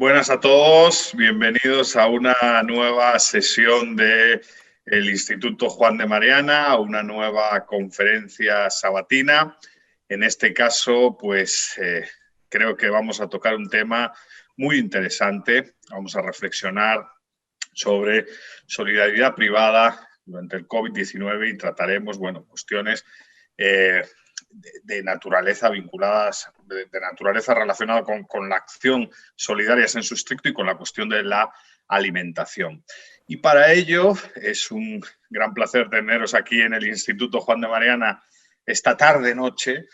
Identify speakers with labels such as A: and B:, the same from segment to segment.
A: Buenas a todos, bienvenidos a una nueva sesión del Instituto Juan de Mariana, a una nueva conferencia sabatina. En este caso, pues creo que vamos a tocar un tema muy interesante. Vamos a reflexionar sobre solidaridad privada durante el COVID-19 y trataremos, cuestiones de naturaleza vinculadas, de naturaleza relacionada con la acción solidaria en su estricto y con la cuestión de la alimentación. Y para ello es un gran placer teneros aquí en el Instituto Juan de Mariana esta tarde-noche.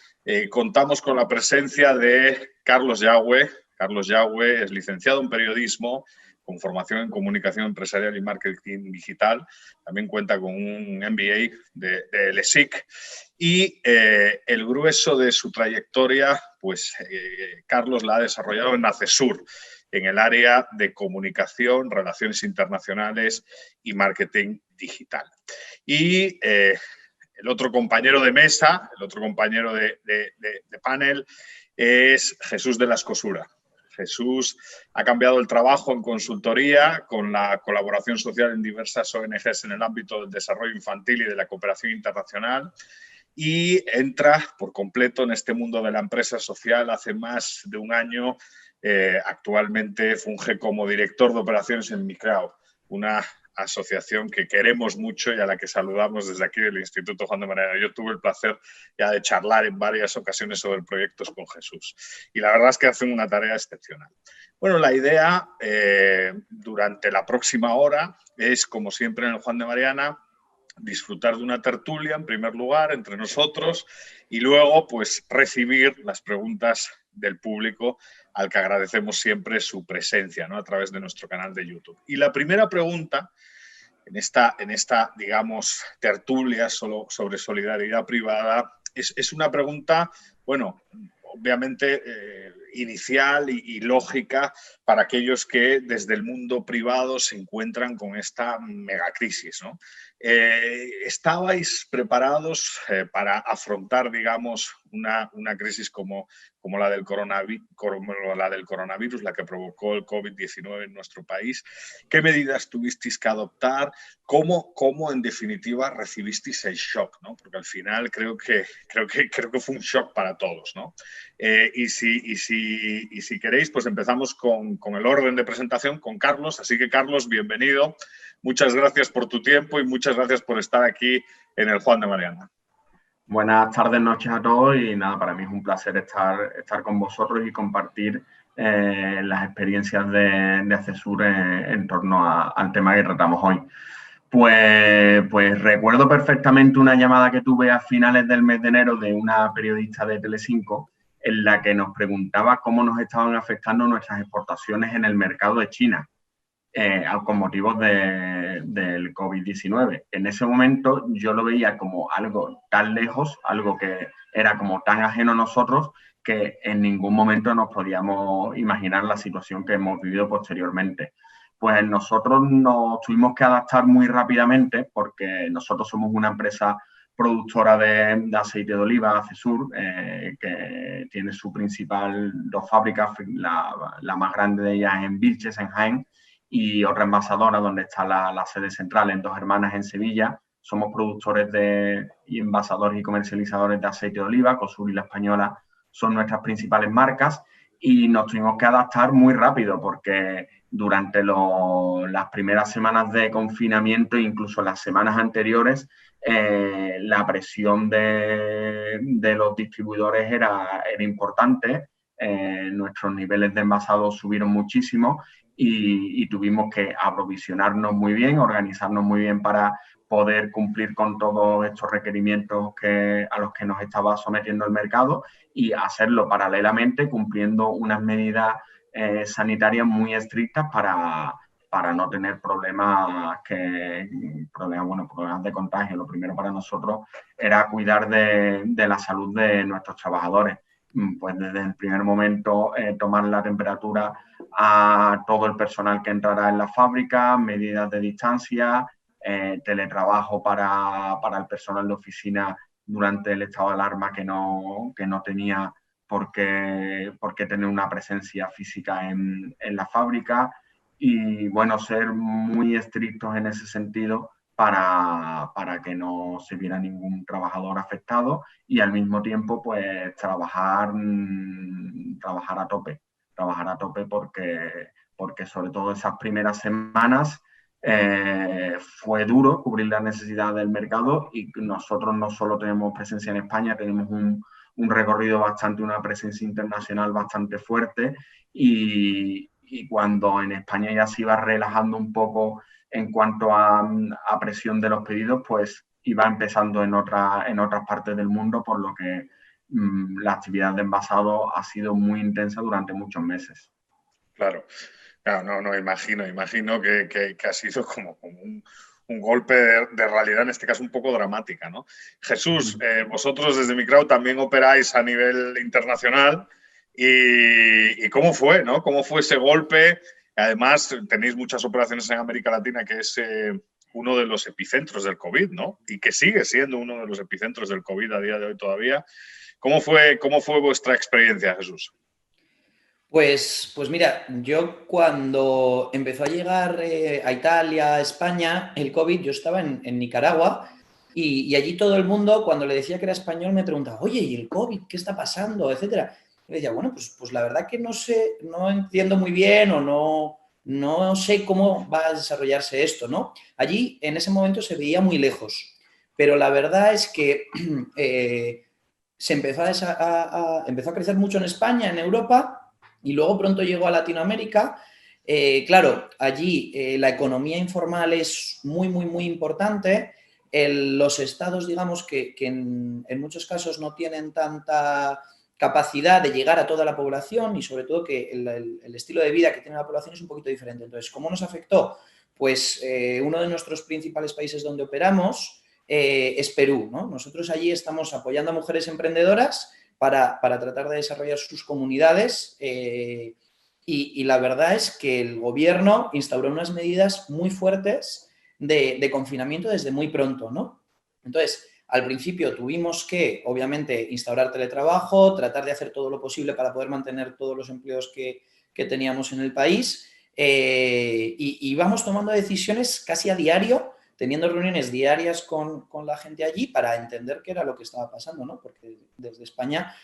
A: Contamos con la presencia de Carlos Yagüe. Carlos Yagüe es licenciado en periodismo, con formación en comunicación empresarial y marketing digital. También cuenta con un MBA de LSIC. Y el grueso de su trayectoria, pues Carlos la ha desarrollado en ACESUR, en el área de comunicación, relaciones internacionales y marketing digital. Y el otro compañero de mesa, el otro compañero de panel es Jesús de la Escosura. Jesús ha cambiado el trabajo en consultoría con la colaboración social en diversas ONGs en el ámbito del desarrollo infantil y de la cooperación internacional y entra por completo en este mundo de la empresa social hace más de un año. Actualmente funge como director de operaciones en Micrao, una asociación que queremos mucho y a la que saludamos desde aquí del Instituto Juan de Mariana. Yo tuve el placer ya de charlar en varias ocasiones sobre proyectos con Jesús y la verdad es que hacen una tarea excepcional. Bueno, la idea durante la próxima hora es, como siempre en el Juan de Mariana, disfrutar de una tertulia en primer lugar entre nosotros y luego pues recibir las preguntas del público al que agradecemos siempre su presencia, ¿no? A través de nuestro canal de YouTube. Y la primera pregunta en esta digamos, tertulia sobre solidaridad privada es una pregunta, bueno, obviamente inicial y lógica para aquellos que desde el mundo privado se encuentran con esta megacrisis, ¿no? ¿Estabais preparados para afrontar, digamos, una crisis como la del coronavirus, la que provocó el COVID-19 en nuestro país? ¿Qué medidas tuvisteis que adoptar? ¿Cómo en definitiva recibisteis el shock, ¿no? Porque al final creo que fue un shock para todos, ¿no? Y si queréis, pues empezamos con el orden de presentación con Carlos. Así que, Carlos, bienvenido. Muchas gracias por tu tiempo y muchas gracias por estar aquí en el Juan de Mariana.
B: Buenas tardes, noches a todos y nada, para mí es un placer estar con vosotros y compartir las experiencias de ACESUR en torno al tema que tratamos hoy. Pues recuerdo perfectamente una llamada que tuve a finales del mes de enero de una periodista de Telecinco en la que nos preguntaba cómo nos estaban afectando nuestras exportaciones en el mercado de China con motivos del COVID-19. En ese momento yo lo veía como algo tan lejos, algo que era como tan ajeno a nosotros, que en ningún momento nos podíamos imaginar la situación que hemos vivido posteriormente. Pues nosotros nos tuvimos que adaptar muy rápidamente porque nosotros somos una empresa productora de aceite de oliva, ACESUR, que tiene su principal dos fábricas, la más grande de ellas en Vilches, en Jaén, y otra envasadora donde está la sede central en Dos Hermanas en Sevilla. Somos productores y envasadores y comercializadores de aceite de oliva. COSUR y La Española son nuestras principales marcas y nos tuvimos que adaptar muy rápido porque durante las primeras semanas de confinamiento, incluso las semanas anteriores, la presión de los distribuidores era importante. Nuestros niveles de envasado subieron muchísimo y tuvimos que aprovisionarnos muy bien, organizarnos muy bien para poder cumplir con todos estos requerimientos a los que nos estaba sometiendo el mercado y hacerlo paralelamente cumpliendo unas medidas sanitarias muy estrictas para no tener problemas de contagio. Lo primero para nosotros era cuidar de la salud de nuestros trabajadores. Pues desde el primer momento tomar la temperatura a todo el personal que entrará en la fábrica, medidas de distancia, teletrabajo para el personal de oficina durante el estado de alarma que no tenía porque tener una presencia física en la fábrica y, bueno, ser muy estrictos en ese sentido para que no se viera ningún trabajador afectado y al mismo tiempo pues trabajar a tope porque sobre todo esas primeras semanas fue duro cubrir las necesidades del mercado y nosotros no solo tenemos presencia en España, tenemos un recorrido una presencia internacional bastante fuerte y cuando en España ya se iba relajando un poco en cuanto a presión de los pedidos, pues iba empezando en otras partes del mundo, por lo que la actividad de envasado ha sido muy intensa durante muchos meses.
A: Claro, claro, no, imagino que ha sido como un golpe de realidad, en este caso un poco dramática, ¿no? Jesús, vosotros desde Microwd también operáis a nivel internacional y ¿cómo fue, no? ¿Cómo fue ese golpe? Además, tenéis muchas operaciones en América Latina, que es uno de los epicentros del COVID, ¿no? Y que sigue siendo uno de los epicentros del COVID a día de hoy todavía. ¿Cómo fue vuestra experiencia, Jesús?
C: Pues mira, yo cuando empezó a llegar a Italia, a España, el COVID, yo estaba en Nicaragua y allí todo el mundo, cuando le decía que era español, me preguntaba, oye, ¿y el COVID? ¿Qué está pasando? Etcétera. Y le decía, bueno, pues la verdad que no sé, no entiendo muy bien o no sé cómo va a desarrollarse esto, ¿no? Allí en ese momento se veía muy lejos, pero la verdad es que se empezó empezó a crecer mucho en España, en Europa, y luego pronto llegó a Latinoamérica. Claro, allí la economía informal es muy, muy, muy importante. Los estados, digamos, que en muchos casos no tienen tanta capacidad de llegar a toda la población y sobre todo que el estilo de vida que tiene la población es un poquito diferente. Entonces, ¿cómo nos afectó? Pues uno de nuestros principales países donde operamos es Perú, ¿no? Nosotros allí estamos apoyando a mujeres emprendedoras para tratar de desarrollar sus comunidades y la verdad es que el gobierno instauró unas medidas muy fuertes de confinamiento desde muy pronto, ¿no? Entonces, al principio tuvimos que, obviamente, instaurar teletrabajo, tratar de hacer todo lo posible para poder mantener todos los empleos que teníamos en el país y vamos tomando decisiones casi a diario, teniendo reuniones diarias con la gente allí para entender qué era lo que estaba pasando, ¿no? Porque desde España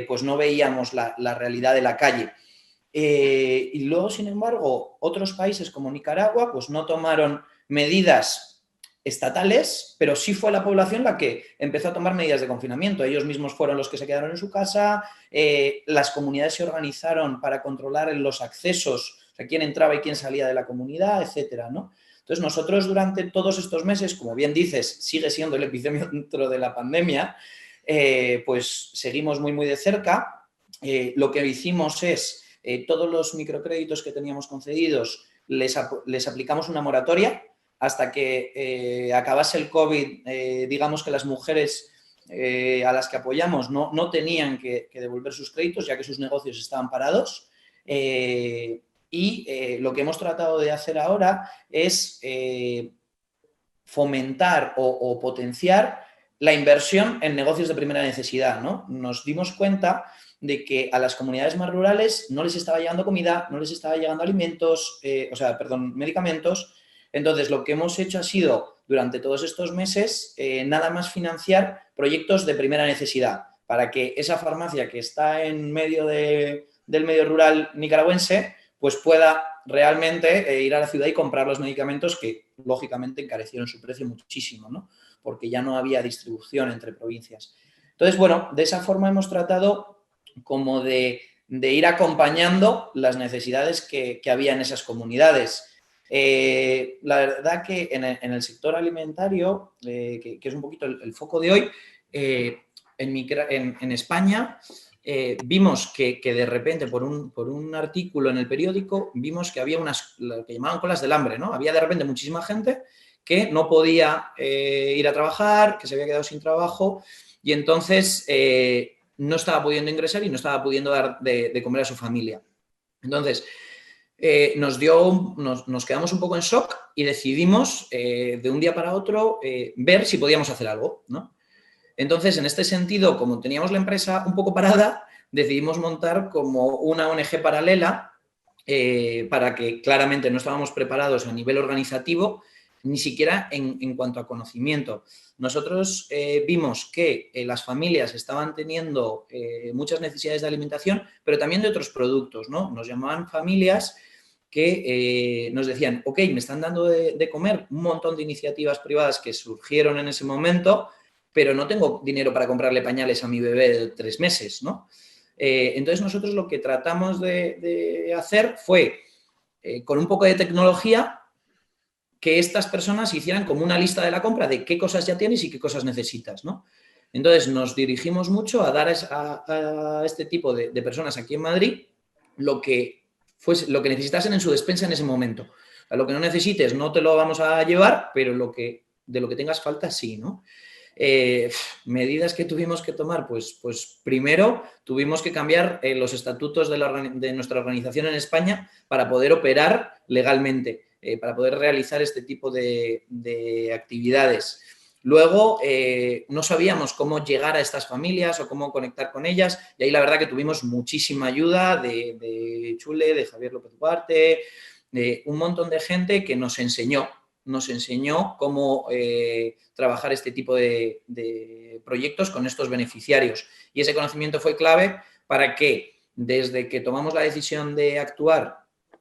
C: pues no veíamos la realidad de la calle. Y luego, sin embargo, otros países como Nicaragua pues no tomaron medidas estatales, pero sí fue la población la que empezó a tomar medidas de confinamiento. Ellos mismos fueron los que se quedaron en su casa, las comunidades se organizaron para controlar los accesos, o sea, quién entraba y quién salía de la comunidad, etcétera, ¿no? Entonces, nosotros durante todos estos meses, como bien dices, sigue siendo el epicentro de la pandemia, pues seguimos muy, muy de cerca. Lo que hicimos es, todos los microcréditos que teníamos concedidos, les aplicamos una moratoria hasta que acabase el COVID. Digamos que las mujeres a las que apoyamos no tenían que devolver sus créditos, ya que sus negocios estaban parados. Y lo que hemos tratado de hacer ahora es fomentar o potenciar la inversión en negocios de primera necesidad, ¿no? Nos dimos cuenta de que a las comunidades más rurales no les estaba llegando comida, no les estaba llegando alimentos, medicamentos. Entonces, lo que hemos hecho ha sido, durante todos estos meses, nada más financiar proyectos de primera necesidad, para que esa farmacia que está en medio del medio rural nicaragüense pues pueda realmente ir a la ciudad y comprar los medicamentos que, lógicamente, encarecieron su precio muchísimo, ¿no? Porque ya no había distribución entre provincias. Entonces, bueno, de esa forma hemos tratado como de ir acompañando las necesidades que había en esas comunidades. La verdad que en el sector alimentario, que es un poquito el foco de hoy, en España vimos que de repente por un artículo en el periódico vimos que había lo que llamaban colas del hambre, ¿no? Había de repente muchísima gente que no podía ir a trabajar, que se había quedado sin trabajo y entonces no estaba pudiendo ingresar y no estaba pudiendo dar de comer a su familia. Entonces, nos quedamos un poco en shock y decidimos de un día para otro ver si podíamos hacer algo, ¿no? Entonces, en este sentido, como teníamos la empresa un poco parada, decidimos montar como una ONG paralela para que claramente no estábamos preparados a nivel organizativo, ni siquiera en cuanto a conocimiento. Nosotros vimos que las familias estaban teniendo muchas necesidades de alimentación, pero también de otros productos, ¿no? Nos llamaban familias que nos decían, ok, me están dando de comer un montón de iniciativas privadas que surgieron en ese momento, pero no tengo dinero para comprarle pañales a mi bebé de 3 meses, ¿no? Entonces nosotros lo que tratamos de hacer fue, con un poco de tecnología, que estas personas hicieran como una lista de la compra de qué cosas ya tienes y qué cosas necesitas, ¿no? Entonces nos dirigimos mucho a dar a este tipo de personas aquí en Madrid lo que necesitasen en su despensa en ese momento. O sea, lo que no necesites no te lo vamos a llevar, pero de lo que tengas falta sí, ¿no? Medidas que tuvimos que tomar, pues primero tuvimos que cambiar los estatutos de nuestra organización en España para poder operar legalmente, para poder realizar este tipo de actividades. Luego, no sabíamos cómo llegar a estas familias o cómo conectar con ellas, y ahí la verdad que tuvimos muchísima ayuda de Chule, de Javier López Duarte, de un montón de gente que nos enseñó cómo trabajar este tipo de proyectos con estos beneficiarios. Y ese conocimiento fue clave para que, desde que tomamos la decisión de actuar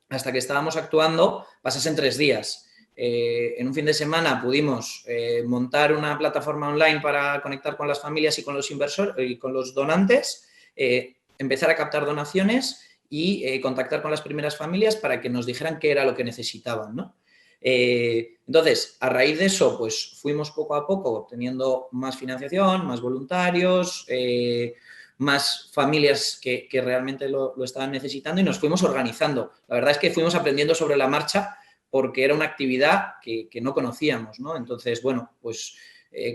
C: hasta que estábamos actuando, pasasen 3 días. En un fin de semana pudimos montar una plataforma online para conectar con las familias y con los inversores y con los donantes, empezar a captar donaciones y contactar con las primeras familias para que nos dijeran qué era lo que necesitaban, ¿no? Entonces, a raíz de eso, pues fuimos poco a poco teniendo más financiación, más voluntarios, más familias que realmente lo estaban necesitando, y nos fuimos organizando. La verdad es que fuimos aprendiendo sobre la marcha porque era una actividad que no conocíamos, ¿no? Entonces, bueno, pues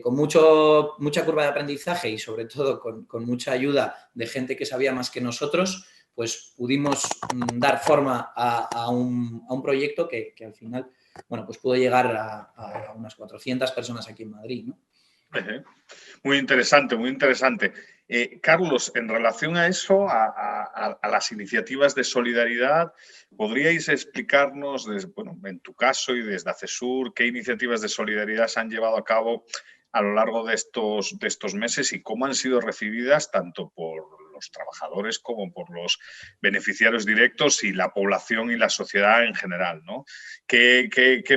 C: con mucha curva de aprendizaje y sobre todo con mucha ayuda de gente que sabía más que nosotros, pues pudimos dar forma a un proyecto que al final, bueno, pues pudo llegar a unas 400 personas aquí en Madrid, ¿no?
A: Muy interesante, muy interesante. Carlos, en relación a eso, a las iniciativas de solidaridad, ¿podríais explicarnos, bueno, en tu caso y desde ACESUR, qué iniciativas de solidaridad se han llevado a cabo a lo largo de estos meses y cómo han sido recibidas tanto por los trabajadores como por los beneficiarios directos y la población y la sociedad en general, ¿no? ¿Qué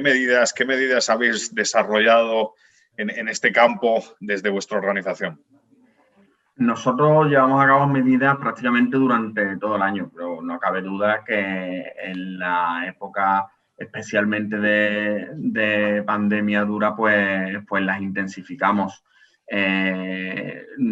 A: medidas habéis desarrollado en este campo desde vuestra organización?
B: Nosotros llevamos a cabo medidas prácticamente durante todo el año, pero no cabe duda que en la época especialmente de pandemia dura, pues las intensificamos.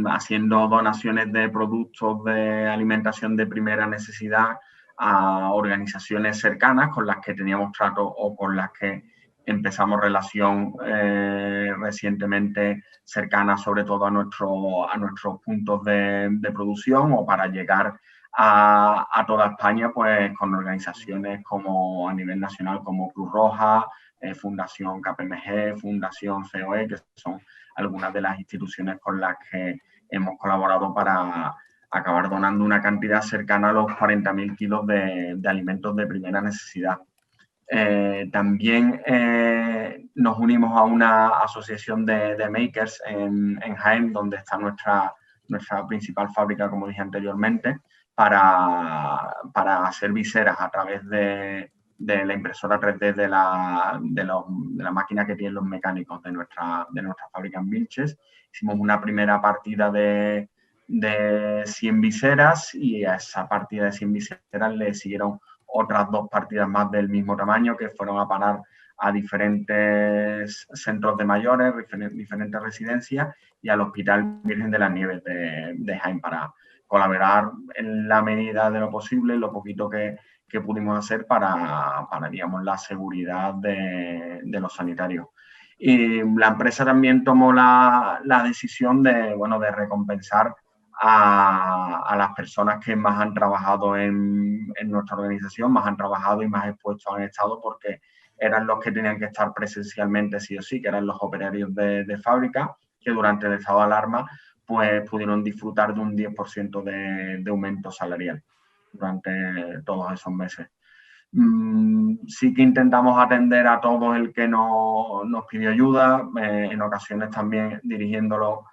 B: Haciendo donaciones de productos de alimentación de primera necesidad a organizaciones cercanas con las que teníamos trato o con las que empezamos relación recientemente cercana, sobre todo a nuestros puntos de producción, o para llegar a toda España, pues con organizaciones como a nivel nacional como Cruz Roja, Fundación KPMG, Fundación COE, que son algunas de las instituciones con las que hemos colaborado para acabar donando una cantidad cercana a los 40.000 kilos de alimentos de primera necesidad. También nos unimos a una asociación de makers en Jaén, donde está nuestra principal fábrica, como dije anteriormente, para hacer viseras a través de la impresora 3D de la máquina que tienen los mecánicos de nuestra fábrica en Vilches. Hicimos una primera partida de 100 viseras, y a esa partida de 100 viseras le siguieron otras 2 partidas más del mismo tamaño, que fueron a parar a diferentes centros de mayores, diferentes residencias, y al Hospital Virgen de las Nieves de Jaén, para colaborar en la medida de lo posible, lo poquito que pudimos hacer para digamos, la seguridad de los sanitarios. Y la empresa también tomó la decisión de recompensar a las personas que más han trabajado en nuestra organización, más han trabajado y más expuestos han estado, porque eran los que tenían que estar presencialmente sí o sí, que eran los operarios de fábrica, que durante el estado de alarma pues pudieron disfrutar de un 10% de aumento salarial durante todos esos meses. Sí que intentamos atender a todo el que nos pidió ayuda, en ocasiones también dirigiéndolo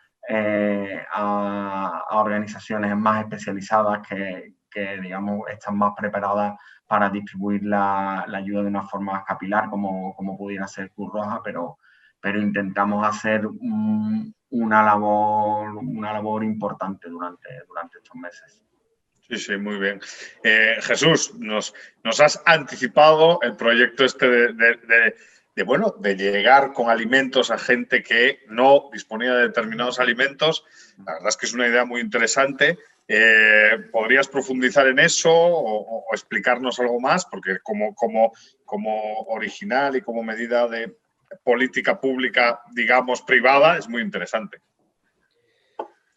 B: a organizaciones más especializadas que, digamos, están más preparadas para distribuir la ayuda de una forma más capilar, como pudiera ser Cruz Roja, pero intentamos hacer una labor importante durante estos meses.
A: Sí, sí, muy bien. Jesús, nos has anticipado el proyecto este de llegar con alimentos a gente que no disponía de determinados alimentos. La verdad es que es una idea muy interesante. ¿Podrías profundizar en eso o explicarnos algo más? Porque como original y como medida de política pública, digamos, privada, es muy interesante.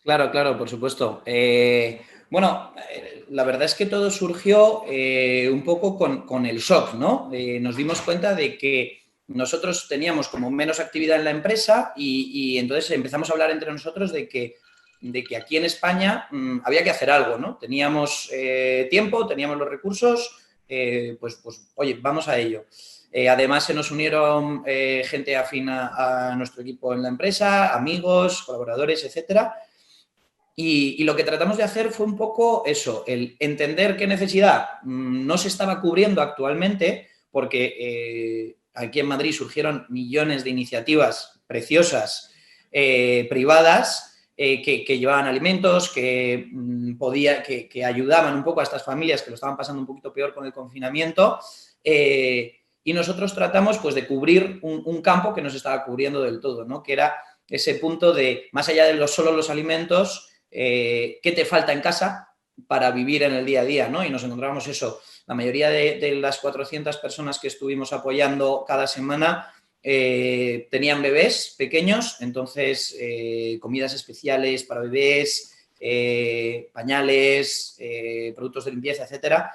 C: Claro, claro, por supuesto. Bueno, la verdad es que todo surgió un poco con el shock, ¿no? Nos dimos cuenta de que nosotros teníamos como menos actividad en la empresa y entonces empezamos a hablar entre nosotros de que aquí en España había que hacer algo, ¿no? Teníamos tiempo, teníamos los recursos, pues oye, vamos a ello. Además se nos unieron gente afín a nuestro equipo en la empresa, amigos, colaboradores, etcétera. Y lo que tratamos de hacer fue un poco eso, el entender qué necesidad no se estaba cubriendo actualmente, porque aquí en Madrid surgieron millones de iniciativas preciosas privadas que llevaban alimentos, que ayudaban un poco a estas familias que lo estaban pasando un poquito peor con el confinamiento. Y nosotros tratamos pues, de cubrir un campo que no se estaba cubriendo del todo, ¿no? Que era ese punto de, más allá de solo los alimentos, qué te falta en casa para vivir en el día a día, ¿no? Y nos encontramos eso. La mayoría de las 400 personas que estuvimos apoyando cada semana tenían bebés pequeños, entonces comidas especiales para bebés, pañales, productos de limpieza, etcétera.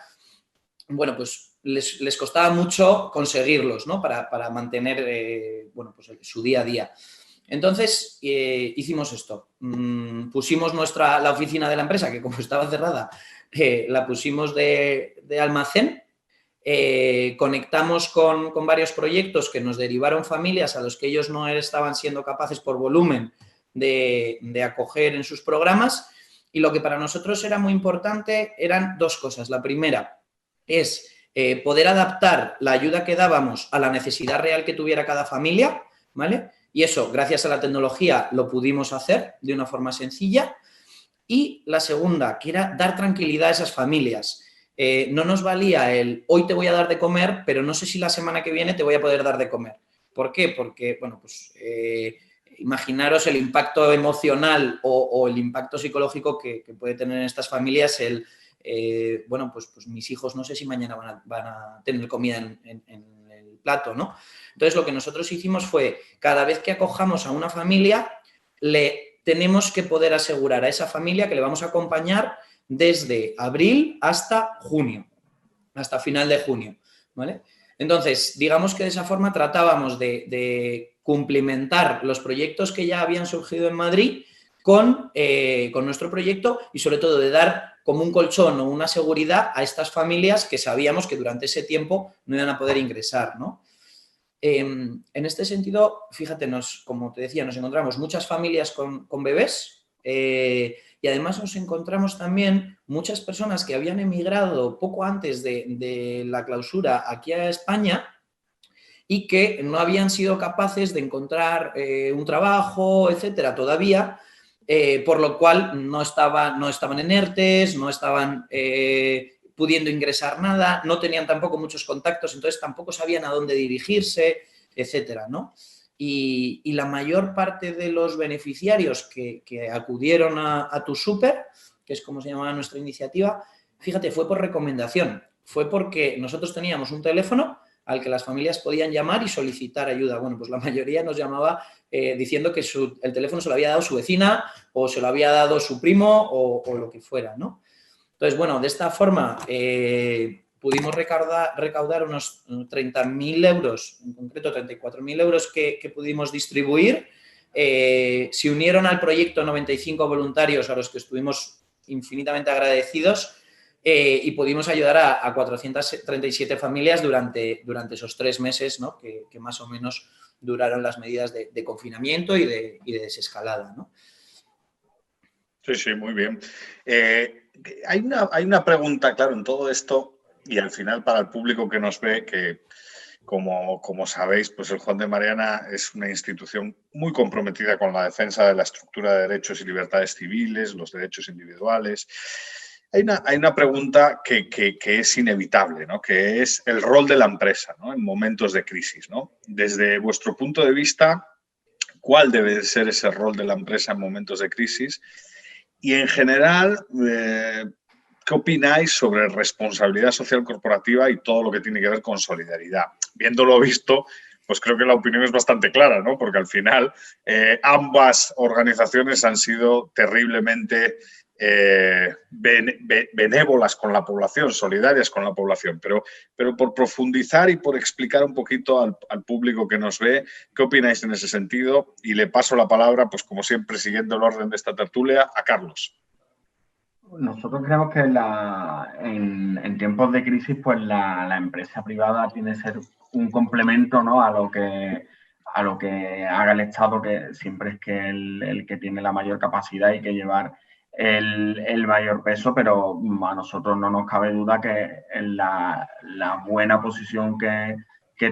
C: Bueno, pues les costaba mucho conseguirlos, ¿no? Para mantener bueno, pues su día a día. Entonces, hicimos esto. Pusimos la oficina de la empresa, que como estaba cerrada, la pusimos de almacén. Conectamos con varios proyectos que nos derivaron familias a los que ellos no estaban siendo capaces por volumen de acoger en sus programas. Y lo que para nosotros era muy importante eran dos cosas. La primera es poder adaptar la ayuda que dábamos a la necesidad real que tuviera cada familia, ¿vale? Y eso, gracias a la tecnología, lo pudimos hacer de una forma sencilla. Y la segunda, que era dar tranquilidad a esas familias. No nos valía el hoy te voy a dar de comer, pero no sé si la semana que viene te voy a poder dar de comer. ¿Por qué? Porque, bueno, pues imaginaros el impacto emocional o el impacto psicológico que puede tener en estas familias bueno, pues mis hijos no sé si mañana van a tener comida en el plato, ¿no? Entonces, lo que nosotros hicimos fue, cada vez que acojamos a una familia, le tenemos que poder asegurar a esa familia que le vamos a acompañar desde abril hasta junio, hasta final de junio, ¿vale? Entonces, digamos que de esa forma tratábamos de cumplimentar los proyectos que ya habían surgido en Madrid con nuestro proyecto y sobre todo de dar como un colchón o una seguridad a estas familias que sabíamos que durante ese tiempo no iban a poder ingresar, ¿no? En este sentido, fíjate, como te decía, nos encontramos muchas familias con bebés y además nos encontramos también muchas personas que habían emigrado poco antes de la clausura aquí a España y que no habían sido capaces de encontrar un trabajo, etcétera, todavía, por lo cual no estaban en ERTES, no estaban pudiendo ingresar nada, no tenían tampoco muchos contactos, entonces tampoco sabían a dónde dirigirse, etcétera, ¿no? Y la mayor parte de los beneficiarios que acudieron a Tu Súper, que es como se llamaba nuestra iniciativa, fíjate, fue por recomendación, fue porque nosotros teníamos un teléfono al que las familias podían llamar y solicitar ayuda. Bueno, pues la mayoría nos llamaba diciendo que el teléfono se lo había dado su vecina o se lo había dado su primo o lo que fuera, ¿no? Entonces, bueno, de esta forma pudimos recaudar unos 30.000 euros, en concreto 34.000 euros que pudimos distribuir Se unieron al proyecto 95 voluntarios a los que estuvimos infinitamente agradecidos y pudimos ayudar a 437 familias durante esos 3 meses, ¿no? que más o menos duraron las medidas de confinamiento y de desescalada, ¿no?
A: Sí, sí, muy bien. Hay una pregunta, claro, en todo esto, y al final para el público que nos ve, que como sabéis, pues el Juan de Mariana es una institución muy comprometida con la defensa de la estructura de derechos y libertades civiles, los derechos individuales. Hay una pregunta que es inevitable, ¿no? Que es el rol de la empresa, ¿no? En momentos de crisis, ¿no? Desde vuestro punto de vista, ¿cuál debe ser ese rol de la empresa en momentos de crisis? Y en general, ¿qué opináis sobre responsabilidad social corporativa y todo lo que tiene que ver con solidaridad? Viéndolo visto, pues creo que la opinión es bastante clara, ¿no? Porque al final ambas organizaciones han sido terriblemente benévolas con la población, solidarias con la población. Pero por profundizar y por explicar un poquito al público que nos ve, ¿qué opináis en ese sentido? Y le paso la palabra, pues como siempre, siguiendo el orden de esta tertulia, a Carlos.
B: Nosotros creemos que en tiempos de crisis, pues la empresa privada tiene que ser un complemento, ¿no? a lo que haga el Estado, que siempre es que el que tiene la mayor capacidad y que llevar el mayor peso, pero a nosotros no nos cabe duda que la buena posición que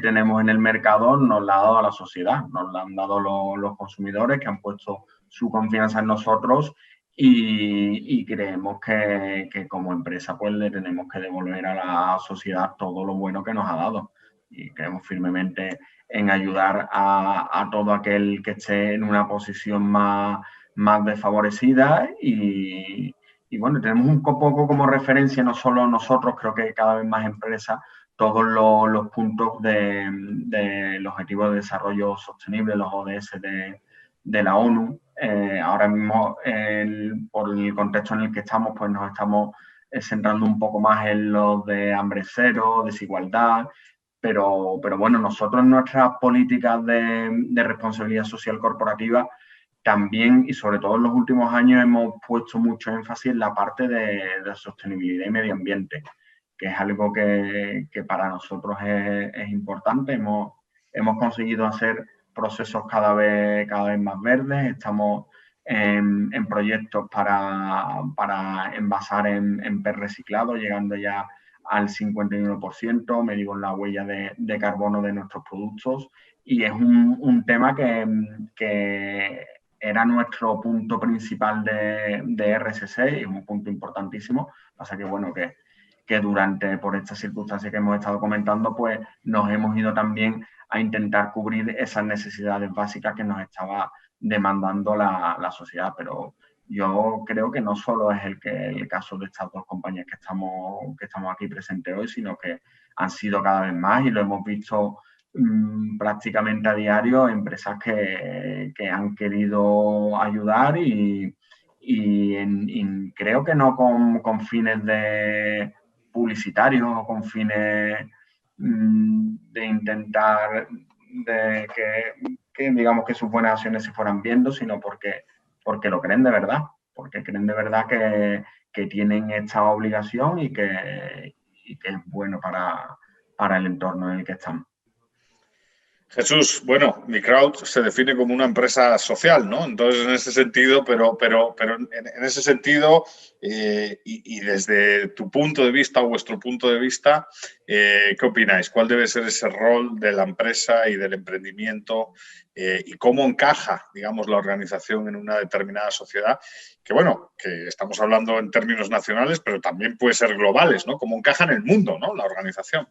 B: tenemos en el mercado nos la ha dado a la sociedad, nos la han dado los consumidores que han puesto su confianza en nosotros. Y creemos que como empresa pues le tenemos que devolver a la sociedad todo lo bueno que nos ha dado. Y creemos firmemente en ayudar a todo aquel que esté en una posición más desfavorecida y bueno, tenemos un poco como referencia, no solo nosotros, creo que cada vez más empresas, todos los puntos del Objetivo de Desarrollo Sostenible, los ODS de la ONU. Ahora mismo, por el contexto en el que estamos, pues nos estamos centrando un poco más en los de hambre cero, desigualdad, pero bueno, nosotros en nuestras políticas de responsabilidad social corporativa también, y sobre todo en los últimos años, hemos puesto mucho énfasis en la parte de sostenibilidad y medio ambiente, que es algo que para nosotros es importante. Hemos conseguido hacer procesos cada vez más verdes, estamos en proyectos para envasar en PET reciclado, llegando ya al 51%, medio en la huella de carbono de nuestros productos, y es un tema que era nuestro punto principal de RSC y es un punto importantísimo. Pasa que, bueno, que por estas circunstancias que hemos estado comentando, pues nos hemos ido también a intentar cubrir esas necesidades básicas que nos estaba demandando la sociedad. Pero yo creo que no solo es el caso de estas dos compañías que estamos aquí presentes hoy, sino que han sido cada vez más y lo hemos visto prácticamente a diario, empresas que han querido ayudar y creo que no con fines de publicitarios o con fines de intentar de que digamos que sus buenas acciones se fueran viendo, sino porque lo creen de verdad, porque creen de verdad que tienen esta obligación y que es bueno para el entorno en el que están.
A: Jesús, bueno, MiCrowd se define como una empresa social, ¿no? Entonces, en ese sentido, pero en ese sentido, y desde tu punto de vista o vuestro punto de vista, ¿qué opináis? ¿Cuál debe ser ese rol de la empresa y del emprendimiento y cómo encaja, digamos, la organización en una determinada sociedad? Que, bueno, que estamos hablando en términos nacionales, pero también puede ser globales, ¿no? ¿Cómo encaja en el mundo, ¿no? La organización.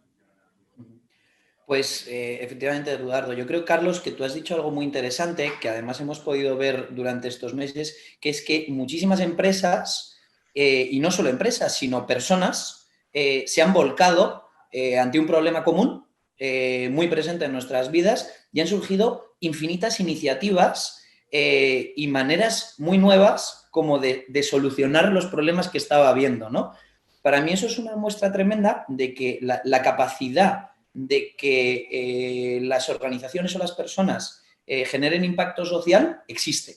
C: Pues efectivamente, Eduardo, yo creo, Carlos, que tú has dicho algo muy interesante, que además hemos podido ver durante estos meses, que es que muchísimas empresas, y no solo empresas, sino personas, se han volcado ante un problema común muy presente en nuestras vidas y han surgido infinitas iniciativas y maneras muy nuevas como de solucionar los problemas que estaba habiendo, ¿no? Para mí eso es una muestra tremenda de que la capacidad de que las organizaciones o las personas generen impacto social, existe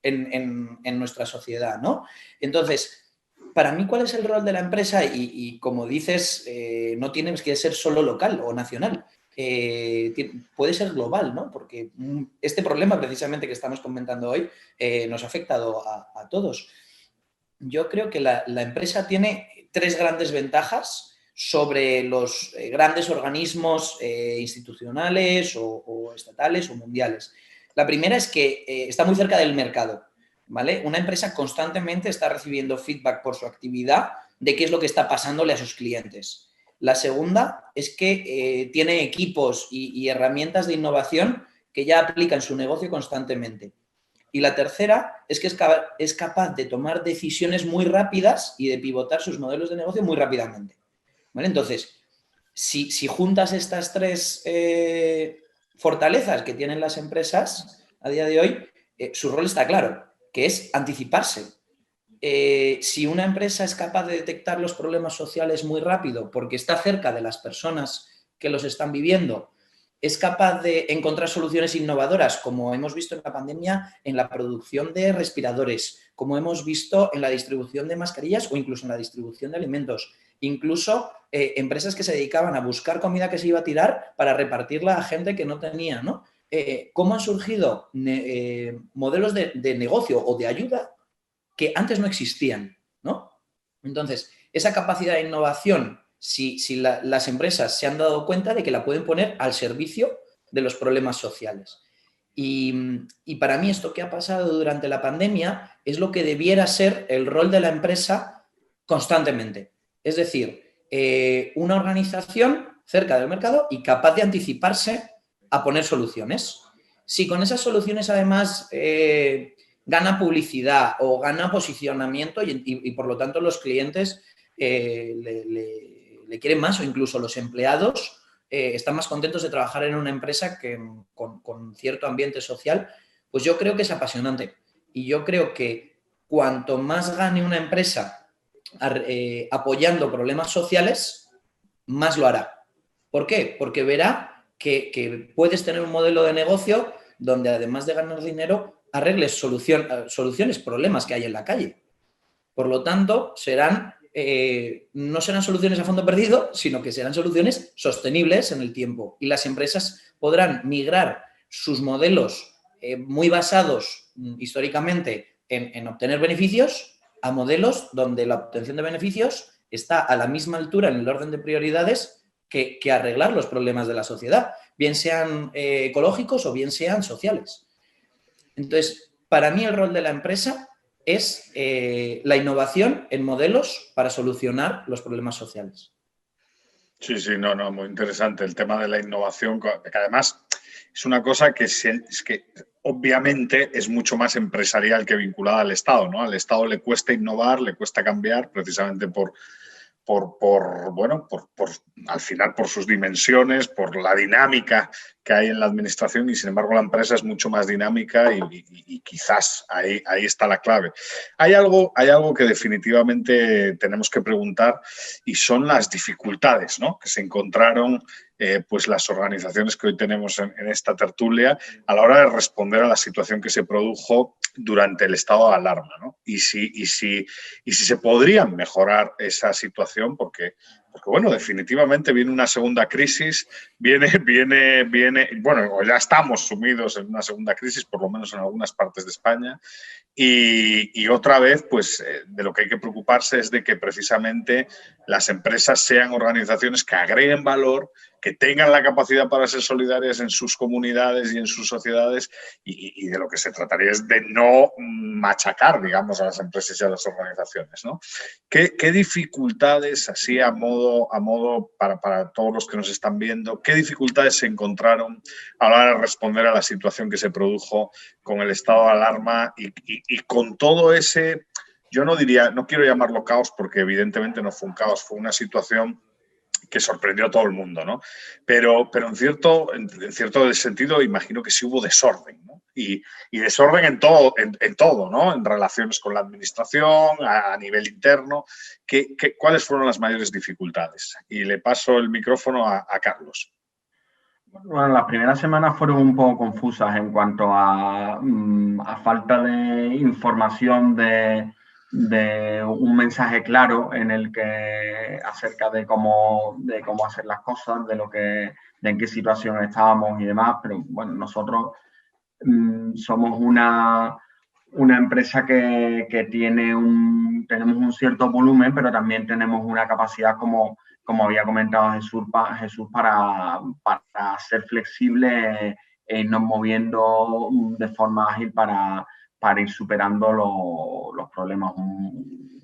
C: en nuestra sociedad, ¿no? Entonces, para mí, ¿cuál es el rol de la empresa? Y como dices, no tienes que ser solo local o nacional. Puede ser global, ¿no? Porque este problema precisamente que estamos comentando hoy nos ha afectado a todos. Yo creo que la empresa tiene 3 grandes ventajas sobre los grandes organismos institucionales o estatales o mundiales. La primera es que está muy cerca del mercado, ¿vale? Una empresa constantemente está recibiendo feedback por su actividad de qué es lo que está pasándole a sus clientes. La segunda es que tiene equipos y herramientas de innovación que ya aplican su negocio constantemente. Y la tercera es que es capaz de tomar decisiones muy rápidas y de pivotar sus modelos de negocio muy rápidamente, ¿vale? Entonces, si juntas estas 3 fortalezas que tienen las empresas a día de hoy, su rol está claro, que es anticiparse. Si una empresa es capaz de detectar los problemas sociales muy rápido porque está cerca de las personas que los están viviendo, es capaz de encontrar soluciones innovadoras, como hemos visto en la pandemia, en la producción de respiradores, como hemos visto en la distribución de mascarillas o incluso en la distribución de alimentos. Incluso empresas que se dedicaban a buscar comida que se iba a tirar para repartirla a gente que no tenía, ¿no? ¿Cómo han surgido modelos de negocio o de ayuda que antes no existían, ¿no? Entonces, esa capacidad de innovación, si las empresas se han dado cuenta de que la pueden poner al servicio de los problemas sociales. Y para mí esto que ha pasado durante la pandemia es lo que debiera ser el rol de la empresa constantemente. Es decir, una organización cerca del mercado y capaz de anticiparse a poner soluciones. Si con esas soluciones además gana publicidad o gana posicionamiento y por lo tanto los clientes le quieren más o incluso los empleados están más contentos de trabajar en una empresa que con cierto ambiente social, pues yo creo que es apasionante. Y yo creo que cuanto más gane una empresa apoyando problemas sociales, más lo hará. ¿Por qué? Porque verá que puedes tener un modelo de negocio donde además de ganar dinero, arregles soluciones, problemas que hay en la calle. Por lo tanto, no serán soluciones a fondo perdido, sino que serán soluciones sostenibles en el tiempo. Y las empresas podrán migrar sus modelos muy basados históricamente en obtener beneficios a modelos donde la obtención de beneficios está a la misma altura en el orden de prioridades que arreglar los problemas de la sociedad, bien sean ecológicos o bien sean sociales. Entonces, para mí el rol de la empresa es la innovación en modelos para solucionar los problemas sociales.
A: Sí, sí, no, muy interesante el tema de la innovación, que además es una cosa que obviamente es mucho más empresarial que vinculada al Estado, ¿no? Al Estado le cuesta innovar, le cuesta cambiar, precisamente por al final por sus dimensiones, por la dinámica que hay en la administración y sin embargo la empresa es mucho más dinámica y quizás ahí está la clave. Hay algo que definitivamente tenemos que preguntar y son las dificultades, ¿no?, que se encontraron pues las organizaciones que hoy tenemos en esta tertulia a la hora de responder a la situación que se produjo durante el estado de alarma, ¿no? Y si se podrían mejorar esa situación, porque bueno, definitivamente viene una segunda crisis, bueno, ya estamos sumidos en una segunda crisis, por lo menos en algunas partes de España, y otra vez, pues de lo que hay que preocuparse es de que precisamente las empresas sean organizaciones que agreguen valor, que tengan la capacidad para ser solidarias en sus comunidades y en sus sociedades y de lo que se trataría es de no machacar, digamos, a las empresas y a las organizaciones, ¿no? ¿Qué dificultades, así a modo para todos los que nos están viendo, qué dificultades se encontraron a la hora de responder a la situación que se produjo con el estado de alarma y con todo ese, yo no quiero llamarlo caos porque evidentemente no fue un caos, fue una situación que sorprendió a todo el mundo, ¿no? Pero en cierto sentido imagino que sí hubo desorden, ¿no? Y desorden en todo, ¿no? En relaciones con la administración, a nivel interno. ¿Cuáles fueron las mayores dificultades? Y le paso el micrófono a Carlos.
B: Bueno, las primeras semanas fueron un poco confusas en cuanto a falta de información de un mensaje claro en el que acerca de cómo hacer las cosas, de en qué situación estábamos y demás. Pero bueno, nosotros somos una empresa que tenemos un cierto volumen, pero también tenemos una capacidad, como había comentado Jesús, para ser flexible e irnos moviendo de forma ágil para ir superando los problemas.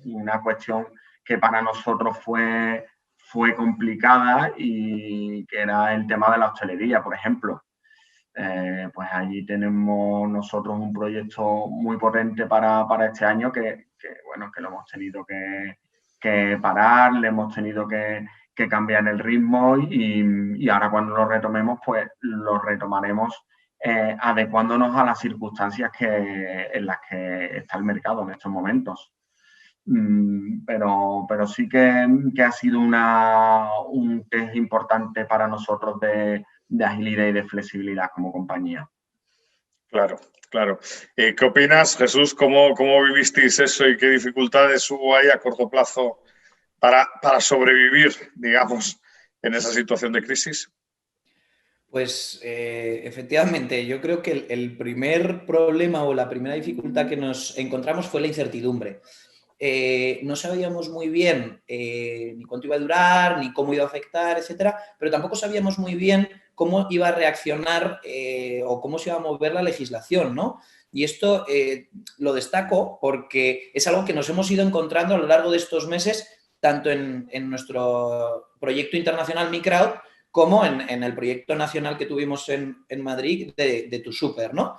B: Una cuestión que para nosotros fue complicada y que era el tema de la hostelería, por ejemplo. Pues allí tenemos nosotros un proyecto muy potente para este año bueno, que lo hemos tenido que parar, le hemos tenido que cambiar el ritmo y ahora cuando lo retomemos, pues lo retomaremos adecuándonos a las circunstancias en las que está el mercado en estos momentos. Pero sí que ha sido un test importante para nosotros de agilidad y de flexibilidad como compañía.
A: Claro, claro. ¿Qué opinas, Jesús? ¿Cómo vivisteis eso y qué dificultades hubo ahí a corto plazo para sobrevivir, digamos, en esa situación de crisis?
C: Pues efectivamente, yo creo que el primer problema o la primera dificultad que nos encontramos fue la incertidumbre. No sabíamos muy bien ni cuánto iba a durar, ni cómo iba a afectar, etcétera, pero tampoco sabíamos muy bien cómo iba a reaccionar o cómo se iba a mover la legislación, ¿no? Y esto lo destaco porque es algo que nos hemos ido encontrando a lo largo de estos meses, tanto en nuestro proyecto internacional MiCrowd como en el proyecto nacional que tuvimos en Madrid de Tu Súper, ¿no?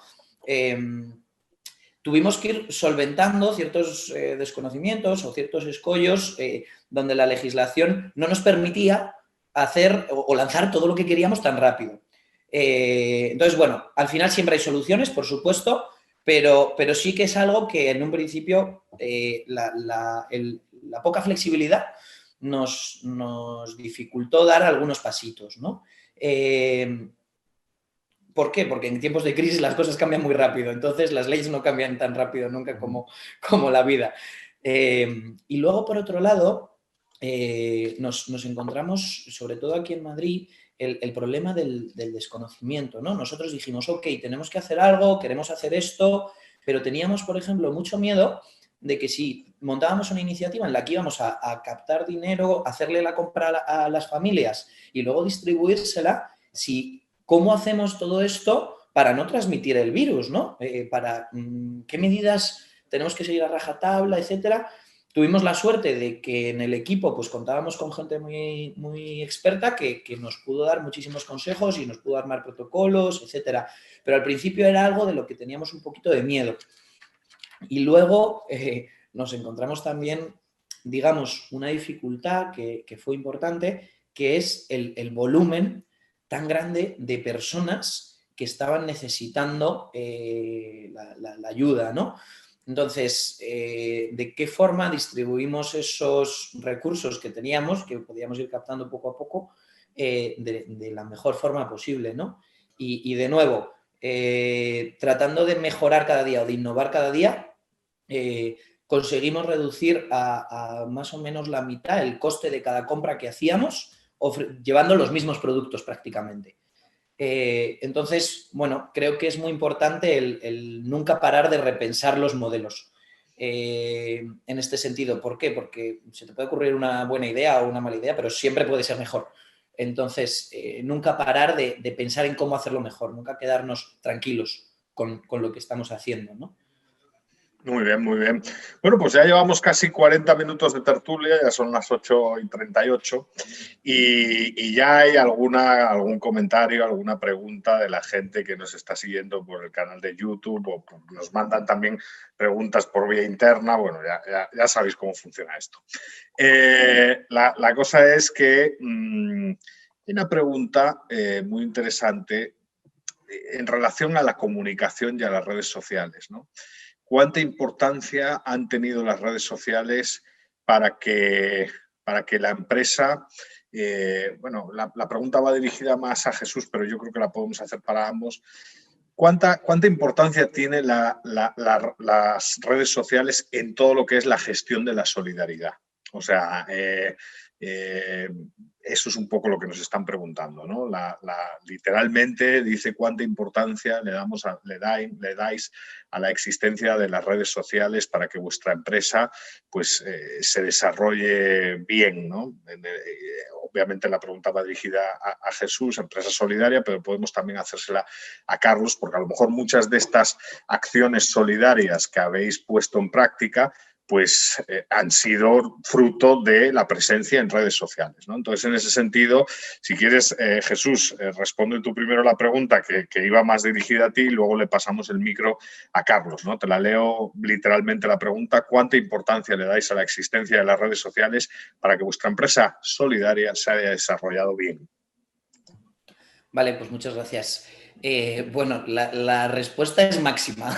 C: Tuvimos que ir solventando ciertos desconocimientos o ciertos escollos donde la legislación no nos permitía hacer o lanzar todo lo que queríamos tan rápido. Entonces, bueno, al final siempre hay soluciones, por supuesto, pero sí que es algo que en un principio la poca flexibilidad nos dificultó dar algunos pasitos, ¿no? ¿Por qué? Porque en tiempos de crisis las cosas cambian muy rápido, entonces las leyes no cambian tan rápido nunca como la vida. Y luego, por otro lado, nos encontramos, sobre todo aquí en Madrid, el problema del desconocimiento, ¿no? Nosotros dijimos, ok, tenemos que hacer algo, queremos hacer esto, pero teníamos, por ejemplo, mucho miedo de que si montábamos una iniciativa en la que íbamos a captar dinero, hacerle la compra a las familias y luego distribuírsela, ¿cómo hacemos todo esto para no transmitir el virus, ¿no? ¿Qué medidas tenemos que seguir a rajatabla, etcétera? Tuvimos la suerte de que en el equipo pues contábamos con gente muy, muy experta que nos pudo dar muchísimos consejos y nos pudo armar protocolos, etcétera. Pero al principio era algo de lo que teníamos un poquito de miedo. Y luego nos encontramos también, digamos, una dificultad que fue importante, que es el volumen tan grande de personas que estaban necesitando la ayuda, ¿no? Entonces, ¿de qué forma distribuimos esos recursos que teníamos, que podíamos ir captando poco a poco, de la mejor forma posible, ¿no? Y de nuevo, tratando de mejorar cada día o de innovar cada día, conseguimos reducir a más o menos la mitad el coste de cada compra que hacíamos, llevando los mismos productos prácticamente. Entonces, bueno, creo que es muy importante el nunca parar de repensar los modelos en este sentido. ¿Por qué? Porque se te puede ocurrir una buena idea o una mala idea, pero siempre puede ser mejor. Entonces, nunca parar de pensar en cómo hacerlo mejor, nunca quedarnos tranquilos con lo que estamos haciendo, ¿no?
A: Muy bien, muy bien. Bueno, pues ya llevamos casi 40 minutos de tertulia, ya son las 8:38 y ya hay algún comentario, alguna pregunta de la gente que nos está siguiendo por el canal de YouTube o nos mandan también preguntas por vía interna. Bueno, ya sabéis cómo funciona esto. La cosa es que hay una pregunta muy interesante en relación a la comunicación y a las redes sociales, ¿no? ¿Cuánta importancia han tenido las redes sociales para que la empresa bueno, la pregunta va dirigida más a Jesús, pero yo creo que la podemos hacer para ambos. ¿Cuánta importancia tienen las redes sociales en todo lo que es la gestión de la solidaridad? O sea, eso es un poco lo que nos están preguntando, ¿no? Literalmente dice cuánta importancia le dais a la existencia de las redes sociales para que vuestra empresa pues, se desarrolle bien, ¿no? Obviamente la pregunta va dirigida a Jesús, empresa solidaria, pero podemos también hacérsela a Carlos, porque a lo mejor muchas de estas acciones solidarias que habéis puesto en práctica pues han sido fruto de la presencia en redes sociales, ¿no? Entonces, en ese sentido, si quieres, Jesús, responde tú primero la pregunta que iba más dirigida a ti y luego le pasamos el micro a Carlos, ¿no? Te la leo literalmente la pregunta: ¿cuánta importancia le dais a la existencia de las redes sociales para que vuestra empresa solidaria se haya desarrollado bien?
C: Vale, pues muchas gracias. Bueno, la respuesta es máxima,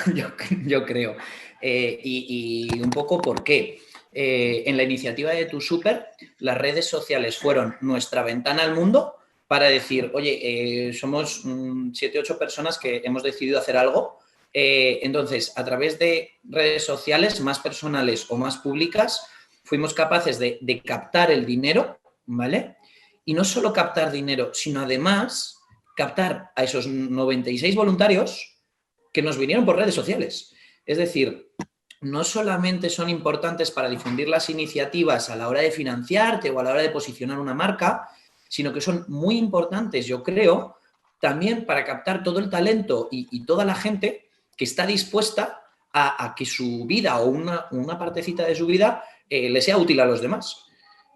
C: yo creo. Y un poco por qué. En la iniciativa de Tu Súper, las redes sociales fueron nuestra ventana al mundo para decir, oye, somos 7 u 8 personas que hemos decidido hacer algo. Entonces, a través de redes sociales más personales o más públicas, fuimos capaces de captar el dinero, ¿vale? Y no solo captar dinero, sino además captar a esos 96 voluntarios que nos vinieron por redes sociales. Es decir, no solamente son importantes para difundir las iniciativas a la hora de financiarte o a la hora de posicionar una marca, sino que son muy importantes, yo creo, también para captar todo el talento y toda la gente que está dispuesta a que su vida o una partecita de su vida le sea útil a los demás.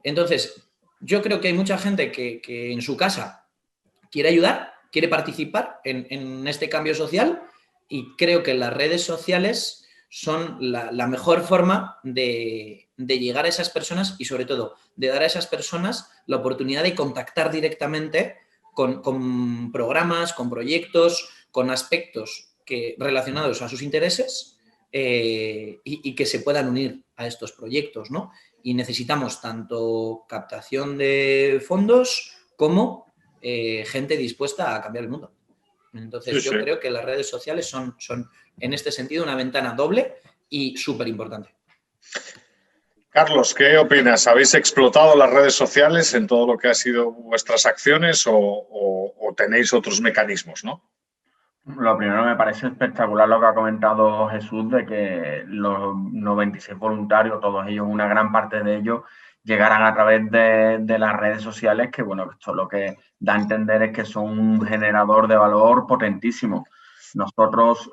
C: Entonces, yo creo que hay mucha gente que en su casa quiere ayudar, quiere participar en este cambio social, y creo que las redes sociales son la mejor forma de llegar a esas personas y, sobre todo, de dar a esas personas la oportunidad de contactar directamente con programas, con proyectos, con aspectos relacionados a sus intereses, y que se puedan unir a estos proyectos, ¿no? Y necesitamos tanto captación de fondos como gente dispuesta a cambiar el mundo. Entonces, yo creo que las redes sociales son, en este sentido, una ventana doble y súper importante.
A: Carlos, ¿qué opinas? ¿Habéis explotado las redes sociales en todo lo que ha sido vuestras acciones o tenéis otros mecanismos, ¿no?
B: Lo primero, me parece espectacular lo que ha comentado Jesús, de que los 96 voluntarios, todos ellos, una gran parte de ellos, llegaran a través de las redes sociales, que bueno, esto lo que da a entender es que son un generador de valor potentísimo. Nosotros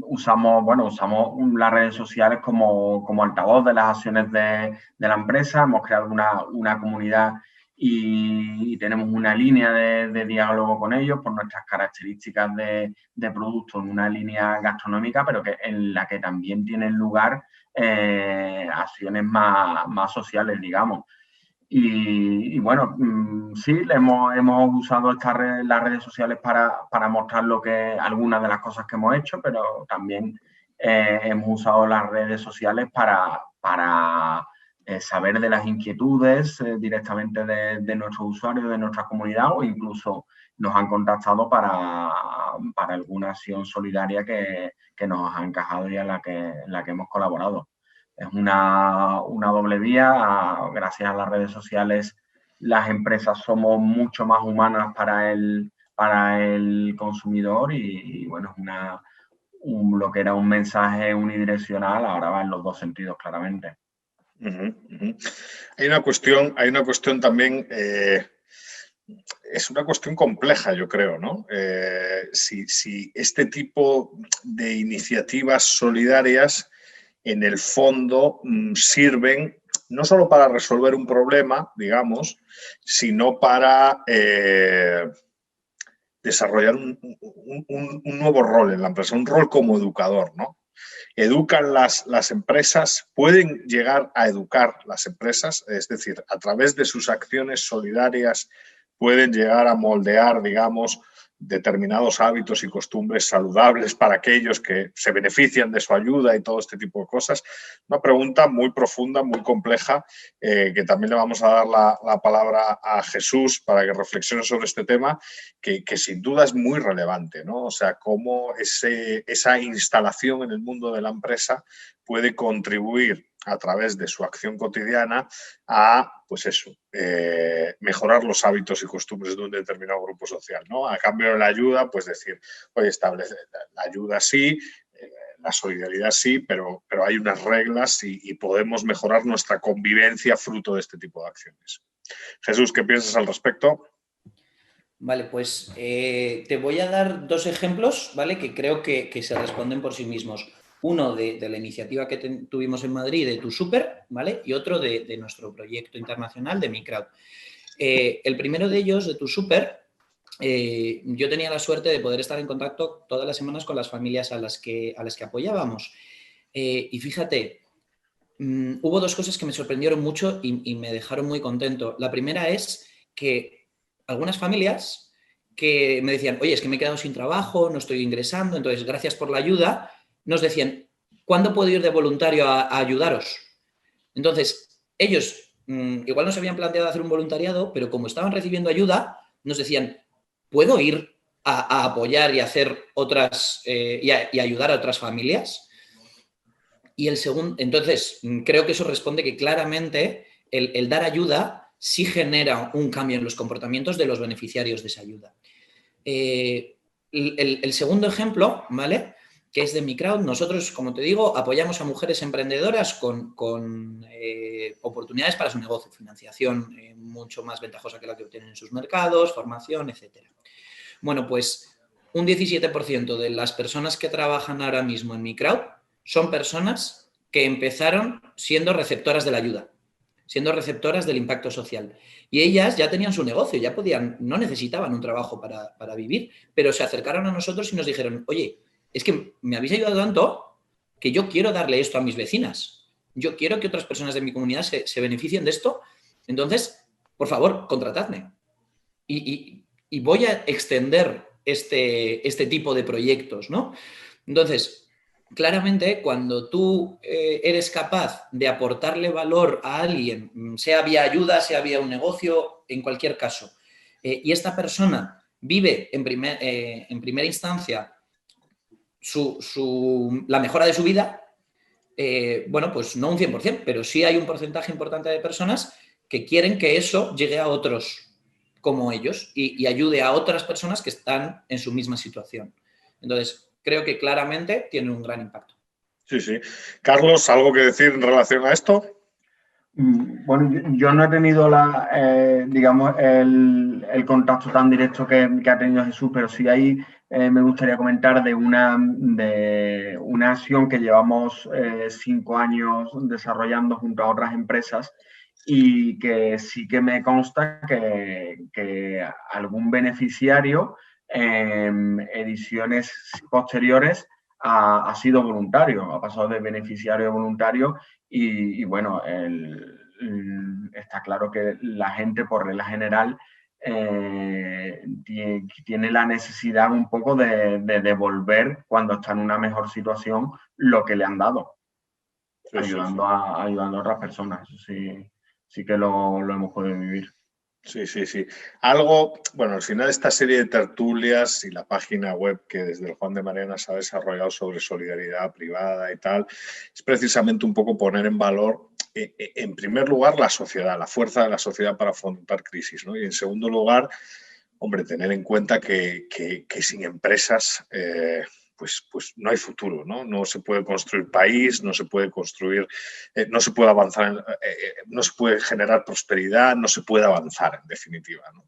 B: usamos las redes sociales como altavoz de las acciones de la empresa. Hemos creado una comunidad y tenemos una línea de diálogo con ellos por nuestras características de producto, en una línea gastronómica, pero en la que también tienen lugar acciones más sociales, digamos. Y bueno, sí, hemos usado las redes sociales para mostrar algunas de las cosas que hemos hecho, pero también hemos usado las redes sociales para saber de las inquietudes directamente de nuestros usuarios, de nuestra comunidad, o incluso nos han contactado para alguna acción solidaria que nos ha encajado y en la que hemos colaborado. Es una doble vía. Gracias a las redes sociales, las empresas somos mucho más humanas para el consumidor y bueno, es lo que era un mensaje unidireccional, ahora va en los dos sentidos, claramente.
A: Hay una cuestión también, es una cuestión compleja, yo creo, ¿no? Si este tipo de iniciativas solidarias en el fondo sirven no solo para resolver un problema, digamos, sino para desarrollar un nuevo rol en la empresa, un rol como educador, ¿no? Educan las empresas, pueden llegar a educar las empresas, es decir, a través de sus acciones solidarias pueden llegar a moldear, digamos, determinados hábitos y costumbres saludables para aquellos que se benefician de su ayuda y todo este tipo de cosas. Una pregunta muy profunda, muy compleja, que también le vamos a dar la palabra a Jesús para que reflexione sobre este tema, que sin duda es muy relevante, ¿no? O sea, cómo esa instalación en el mundo de la empresa puede contribuir a través de su acción cotidiana a, pues eso, mejorar los hábitos y costumbres de un determinado grupo social, ¿no? A cambio de la ayuda, pues decir, oye, establece la ayuda sí, la solidaridad sí, pero hay unas reglas y podemos mejorar nuestra convivencia fruto de este tipo de acciones. Jesús, ¿qué piensas al respecto?
C: Vale, pues te voy a dar 2 ejemplos, ¿vale? Que creo que se responden por sí mismos. Uno de la iniciativa que tuvimos en Madrid de Tu Súper, ¿vale? Y otro de nuestro proyecto internacional de Mi Crowd. El primero de ellos, de Tu Súper, yo tenía la suerte de poder estar en contacto todas las semanas con las familias a las que apoyábamos. Y fíjate, hubo 2 cosas que me sorprendieron mucho y me dejaron muy contento. La primera es que algunas familias que me decían, oye, es que me he quedado sin trabajo, no estoy ingresando, entonces gracias por la ayuda, nos decían, ¿cuándo puedo ir de voluntario a ayudaros? Entonces, ellos igual no se habían planteado hacer un voluntariado, pero como estaban recibiendo ayuda, nos decían, ¿puedo ir a apoyar y hacer otras y ayudar a otras familias? Y el segundo, entonces, creo que eso responde que claramente el dar ayuda sí genera un cambio en los comportamientos de los beneficiarios de esa ayuda. El segundo ejemplo, ¿vale? Que es de Mi Crowd. Nosotros, como te digo, apoyamos a mujeres emprendedoras con oportunidades para su negocio, financiación mucho más ventajosa que la que obtienen en sus mercados, formación, etc. Bueno, pues un 17% de las personas que trabajan ahora mismo en Mi Crowd son personas que empezaron siendo receptoras de la ayuda, siendo receptoras del impacto social. Y ellas ya tenían su negocio, ya podían, no necesitaban un trabajo para vivir, pero se acercaron a nosotros y nos dijeron, oye, es que me habéis ayudado tanto que yo quiero darle esto a mis vecinas. Yo quiero que otras personas de mi comunidad se beneficien de esto. Entonces, por favor, contratadme. Y voy a extender este tipo de proyectos, ¿no? Entonces, claramente, cuando tú eres capaz de aportarle valor a alguien, sea vía ayuda, sea vía un negocio, en cualquier caso, y esta persona vive en primera instancia la mejora de su vida, bueno, pues no un 100%, pero sí hay un porcentaje importante de personas que quieren que eso llegue a otros como ellos y ayude a otras personas que están en su misma situación. Entonces, creo que claramente tiene un gran impacto.
A: Sí, sí. Carlos, ¿algo que decir en relación a esto?
B: Bueno, yo no he tenido digamos, el contacto tan directo que ha tenido Jesús, pero sí ahí me gustaría comentar de una acción que llevamos 5 años desarrollando junto a otras empresas y que sí que me consta que algún beneficiario en ediciones posteriores ha sido voluntario, ha pasado de beneficiario a voluntario. Y bueno, está claro que la gente, por regla general, tiene la necesidad un poco de devolver, cuando está en una mejor situación, lo que le han dado, sí, ayudando a otras personas. Eso sí que lo hemos podido vivir.
A: Sí, sí, sí. Algo, bueno, al final esta serie de tertulias y la página web que desde el Juan de Mariana se ha desarrollado sobre solidaridad privada y tal, es precisamente un poco poner en valor, en primer lugar, la sociedad, la fuerza de la sociedad para afrontar crisis, ¿no? Y en segundo lugar, hombre, tener en cuenta que sin empresas pues no hay futuro, ¿no? No se puede construir país, no se puede construir, no se puede avanzar, no se puede generar prosperidad, no se puede avanzar, en definitiva, ¿no?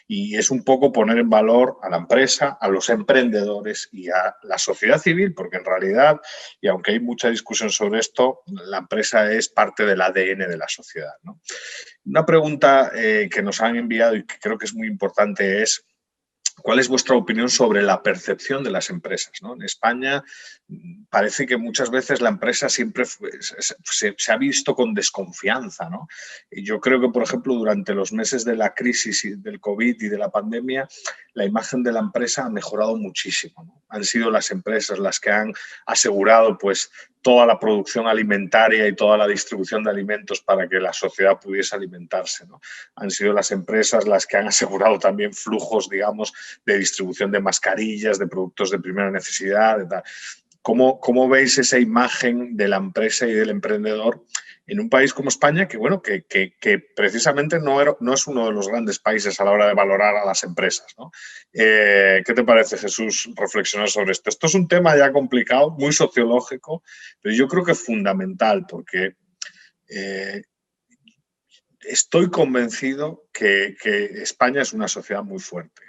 A: Y es un poco poner en valor a la empresa, a los emprendedores y a la sociedad civil, porque en realidad, y aunque hay mucha discusión sobre esto, la empresa es parte del ADN de la sociedad, ¿no? Una pregunta que nos han enviado y que creo que es muy importante es: ¿cuál es vuestra opinión sobre la percepción de las empresas, ¿no? En España parece que muchas veces la empresa siempre se ha visto con desconfianza, ¿no? Y yo creo que, por ejemplo, durante los meses de la crisis del COVID y de la pandemia, la imagen de la empresa ha mejorado muchísimo, ¿no? Han sido las empresas las que han asegurado, pues, toda la producción alimentaria y toda la distribución de alimentos para que la sociedad pudiese alimentarse, ¿no? Han sido las empresas las que han asegurado también flujos, digamos, de distribución de mascarillas, de productos de primera necesidad, de tal. ¿Cómo veis esa imagen de la empresa y del emprendedor en un país como España, que, bueno, que precisamente no es uno de los grandes países a la hora de valorar a las empresas, ¿no? ¿Qué te parece, Jesús, reflexionar sobre esto? Esto es un tema ya complicado, muy sociológico, pero yo creo que es fundamental porque estoy convencido que España es una sociedad muy fuerte.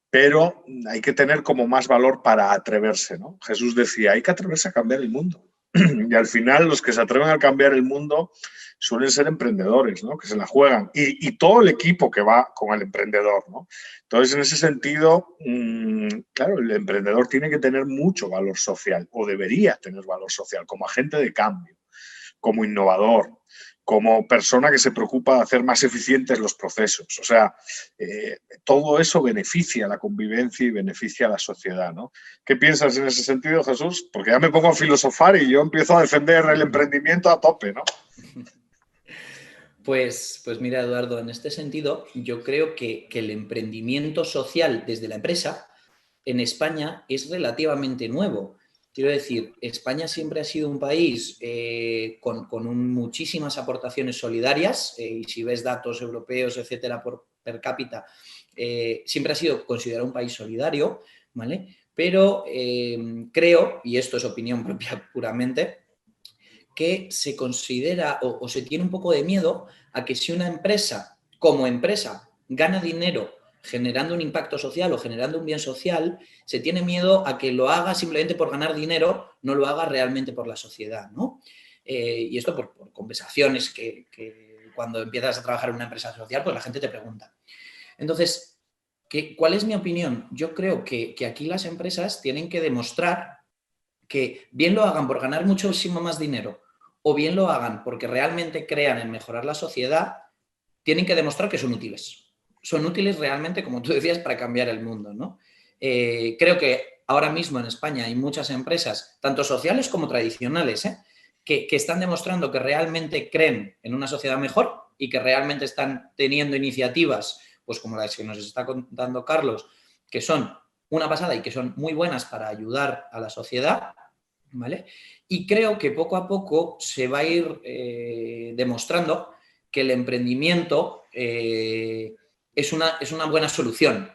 A: Pero hay que tener como más valor para atreverse, ¿no? Jesús decía, hay que atreverse a cambiar el mundo. Y al final los que se atreven a cambiar el mundo suelen ser emprendedores, ¿no? Que se la juegan. Y todo el equipo que va con el emprendedor, ¿no? Entonces, en ese sentido, claro, el emprendedor tiene que tener mucho valor social, o debería tener valor social, como agente de cambio, como innovador, como persona que se preocupa de hacer más eficientes los procesos. O sea, todo eso beneficia la convivencia y beneficia a la sociedad, ¿no? ¿Qué piensas en ese sentido, Jesús? Porque ya me pongo a filosofar y yo empiezo a defender el emprendimiento a tope, ¿no?
C: Pues mira, Eduardo, en este sentido, yo creo que el emprendimiento social desde la empresa en España es relativamente nuevo. Quiero decir, España siempre ha sido un país con muchísimas aportaciones solidarias, y si ves datos europeos, etcétera, por per cápita, siempre ha sido considerado un país solidario, ¿vale? Pero creo, y esto es opinión propia puramente, que se considera o se tiene un poco de miedo a que si una empresa, como empresa, gana dinero generando un impacto social o generando un bien social, se tiene miedo a que lo haga simplemente por ganar dinero, no lo haga realmente por la sociedad, ¿no? Y esto por conversaciones que cuando empiezas a trabajar en una empresa social, pues la gente te pregunta. Entonces, ¿cuál es mi opinión? Yo creo que aquí las empresas tienen que demostrar que bien lo hagan por ganar muchísimo más dinero o bien lo hagan porque realmente crean en mejorar la sociedad, tienen que demostrar que son útiles. Son útiles realmente, como tú decías, para cambiar el mundo, ¿no? Creo que ahora mismo en España hay muchas empresas, tanto sociales como tradicionales, que están demostrando que realmente creen en una sociedad mejor y que realmente están teniendo iniciativas, pues como las que nos está contando Carlos, que son una pasada y que son muy buenas para ayudar a la sociedad, ¿vale? Y creo que poco a poco se va a ir demostrando que el emprendimiento es una buena solución.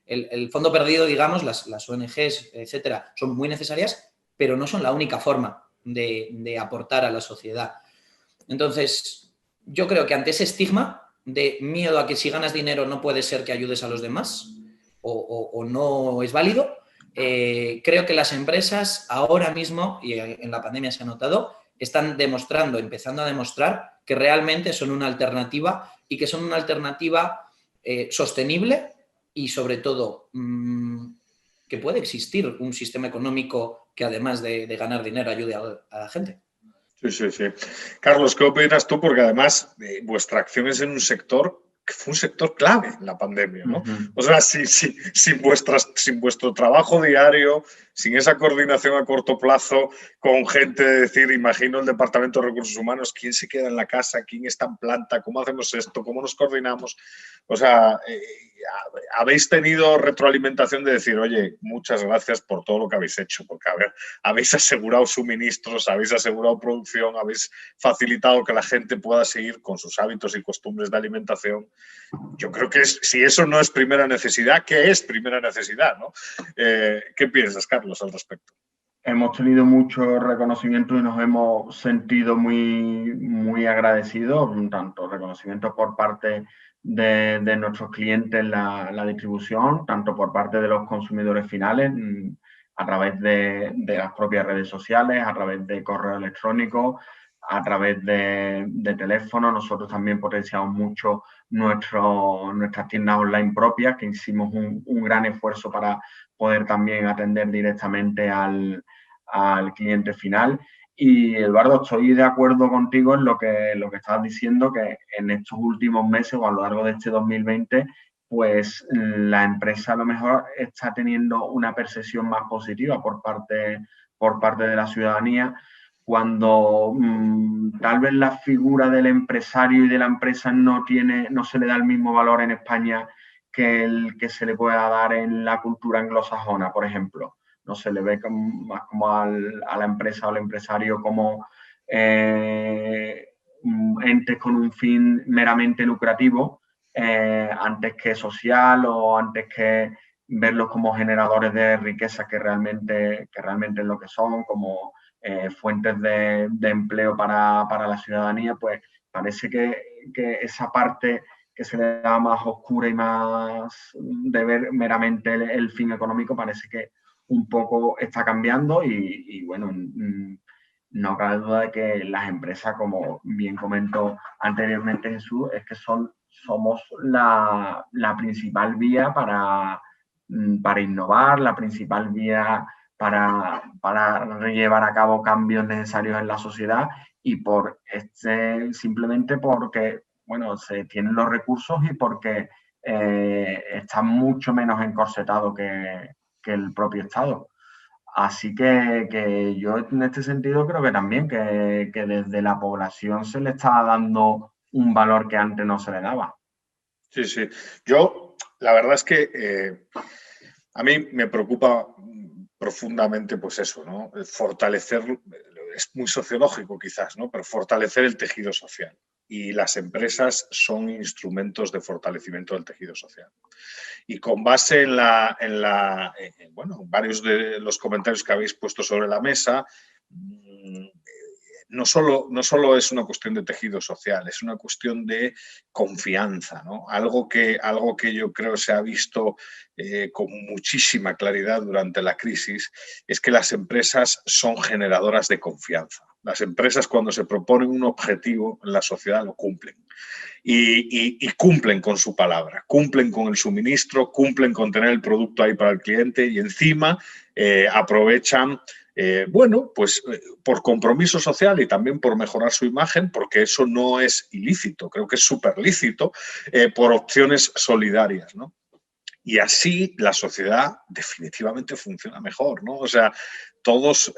C: El fondo perdido, digamos, las ONGs, etcétera, son muy necesarias, pero no son la única forma de aportar a la sociedad. Entonces, yo creo que ante ese estigma de miedo a que si ganas dinero no puede ser que ayudes a los demás o no es válido, creo que las empresas ahora mismo, y en la pandemia se ha notado, están empezando a demostrar que realmente son una alternativa y que son una alternativa sostenible y sobre todo que puede existir un sistema económico que además de ganar dinero ayude a la gente.
A: Sí, sí, sí. Carlos, ¿qué opinas tú? Porque además vuestra acción es en un sector que fue un sector clave en la pandemia, ¿no? O sea, sin vuestro trabajo diario, sin esa coordinación a corto plazo con gente, de decir, imagino el Departamento de Recursos Humanos, quién se queda en la casa, quién está en planta, cómo hacemos esto, cómo nos coordinamos. O sea, habéis tenido retroalimentación de decir, oye, muchas gracias por todo lo que habéis hecho, porque habéis asegurado suministros, habéis asegurado producción, habéis facilitado que la gente pueda seguir con sus hábitos y costumbres de alimentación. Yo creo que si eso no es primera necesidad, ¿qué es primera necesidad, ¿no? ¿Qué piensas, Carlos, al respecto?
B: Hemos tenido mucho reconocimiento y nos hemos sentido muy, muy agradecidos, tanto reconocimiento por parte de nuestros clientes en la distribución, tanto por parte de los consumidores finales, a través de las propias redes sociales, a través de correo electrónico, a través de teléfono. Nosotros también potenciamos mucho nuestras tiendas online propias, que hicimos un gran esfuerzo para poder también atender directamente al al cliente final. Y Eduardo, estoy de acuerdo contigo en lo que estabas diciendo, que en estos últimos meses o a lo largo de este 2020, pues la empresa a lo mejor está teniendo una percepción más positiva por parte de la ciudadanía, cuando tal vez la figura del empresario y de la empresa no se le da el mismo valor en España que el que se le pueda dar en la cultura anglosajona, por ejemplo. No se le ve más como a la empresa o al empresario como entes con un fin meramente lucrativo, antes que social o antes que verlos como generadores de riqueza que realmente es lo que son, como fuentes de empleo para la ciudadanía. Pues parece que esa parte que se le da más oscura y más de ver meramente el fin económico, parece que un poco está cambiando y bueno, no cabe duda de que las empresas, como bien comentó anteriormente Jesús, es que somos la principal vía para innovar, la principal vía para llevar a cabo cambios necesarios en la sociedad, y simplemente porque, bueno, se tienen los recursos y porque está mucho menos encorsetado que el propio Estado. Así que yo en este sentido creo que también que desde la población se le está dando un valor que antes no se le daba.
A: Sí, sí. Yo, la verdad es que a mí me preocupa profundamente, pues eso, ¿no? Fortalecer, es muy sociológico quizás, ¿no? Pero fortalecer el tejido social. Y las empresas son instrumentos de fortalecimiento del tejido social. Y con base en bueno, varios de los comentarios que habéis puesto sobre la mesa, no solo es una cuestión de tejido social, es una cuestión de confianza, ¿no? Algo que yo creo se ha visto con muchísima claridad durante la crisis es que las empresas son generadoras de confianza. Las empresas, cuando se proponen un objetivo en la sociedad, lo cumplen. Y cumplen con su palabra, cumplen con el suministro, cumplen con tener el producto ahí para el cliente, y encima aprovechan, bueno, pues por compromiso social y también por mejorar su imagen, porque eso no es ilícito, creo que es súper lícito, por opciones solidarias, ¿no? Y así la sociedad definitivamente funciona mejor, ¿no? O sea, todos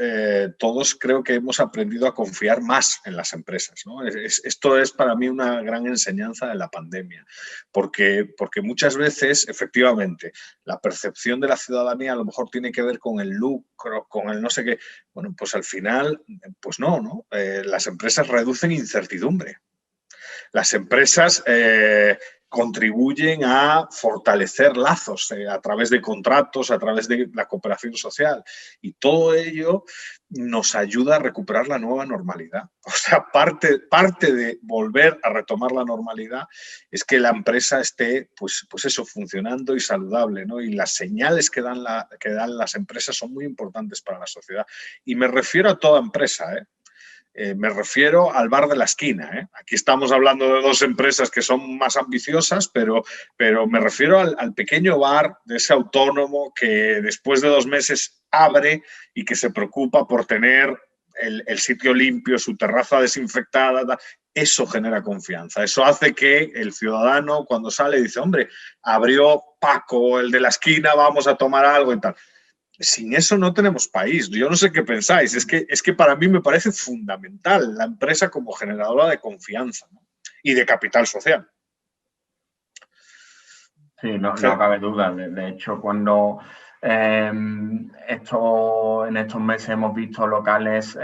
A: creo que hemos aprendido a confiar más en las empresas, ¿no? Esto es para mí una gran enseñanza de la pandemia, porque muchas veces, efectivamente, la percepción de la ciudadanía a lo mejor tiene que ver con el lucro, con el no sé qué. Bueno, pues al final, pues no. Las empresas reducen incertidumbre. Las empresas contribuyen a fortalecer lazos a través de contratos, a través de la cooperación social, y todo ello nos ayuda a recuperar la nueva normalidad. O sea, parte de volver a retomar la normalidad es que la empresa esté, pues eso, funcionando y saludable, ¿no? Y las señales que dan las empresas son muy importantes para la sociedad. Y me refiero a toda empresa, me refiero al bar de la esquina. Aquí estamos hablando de dos empresas que son más ambiciosas, pero me refiero al pequeño bar de ese autónomo que después de 2 meses abre y que se preocupa por tener el sitio limpio, su terraza desinfectada. Eso genera confianza. Eso hace que el ciudadano, cuando sale, dice, hombre, abrió Paco, el de la esquina, vamos a tomar algo y tal. Sin eso no tenemos país. Yo no sé qué pensáis. Es que para mí me parece fundamental la empresa como generadora de confianza, ¿no? Y de capital social.
B: Sí, no cabe duda. De hecho, cuando en estos meses hemos visto locales,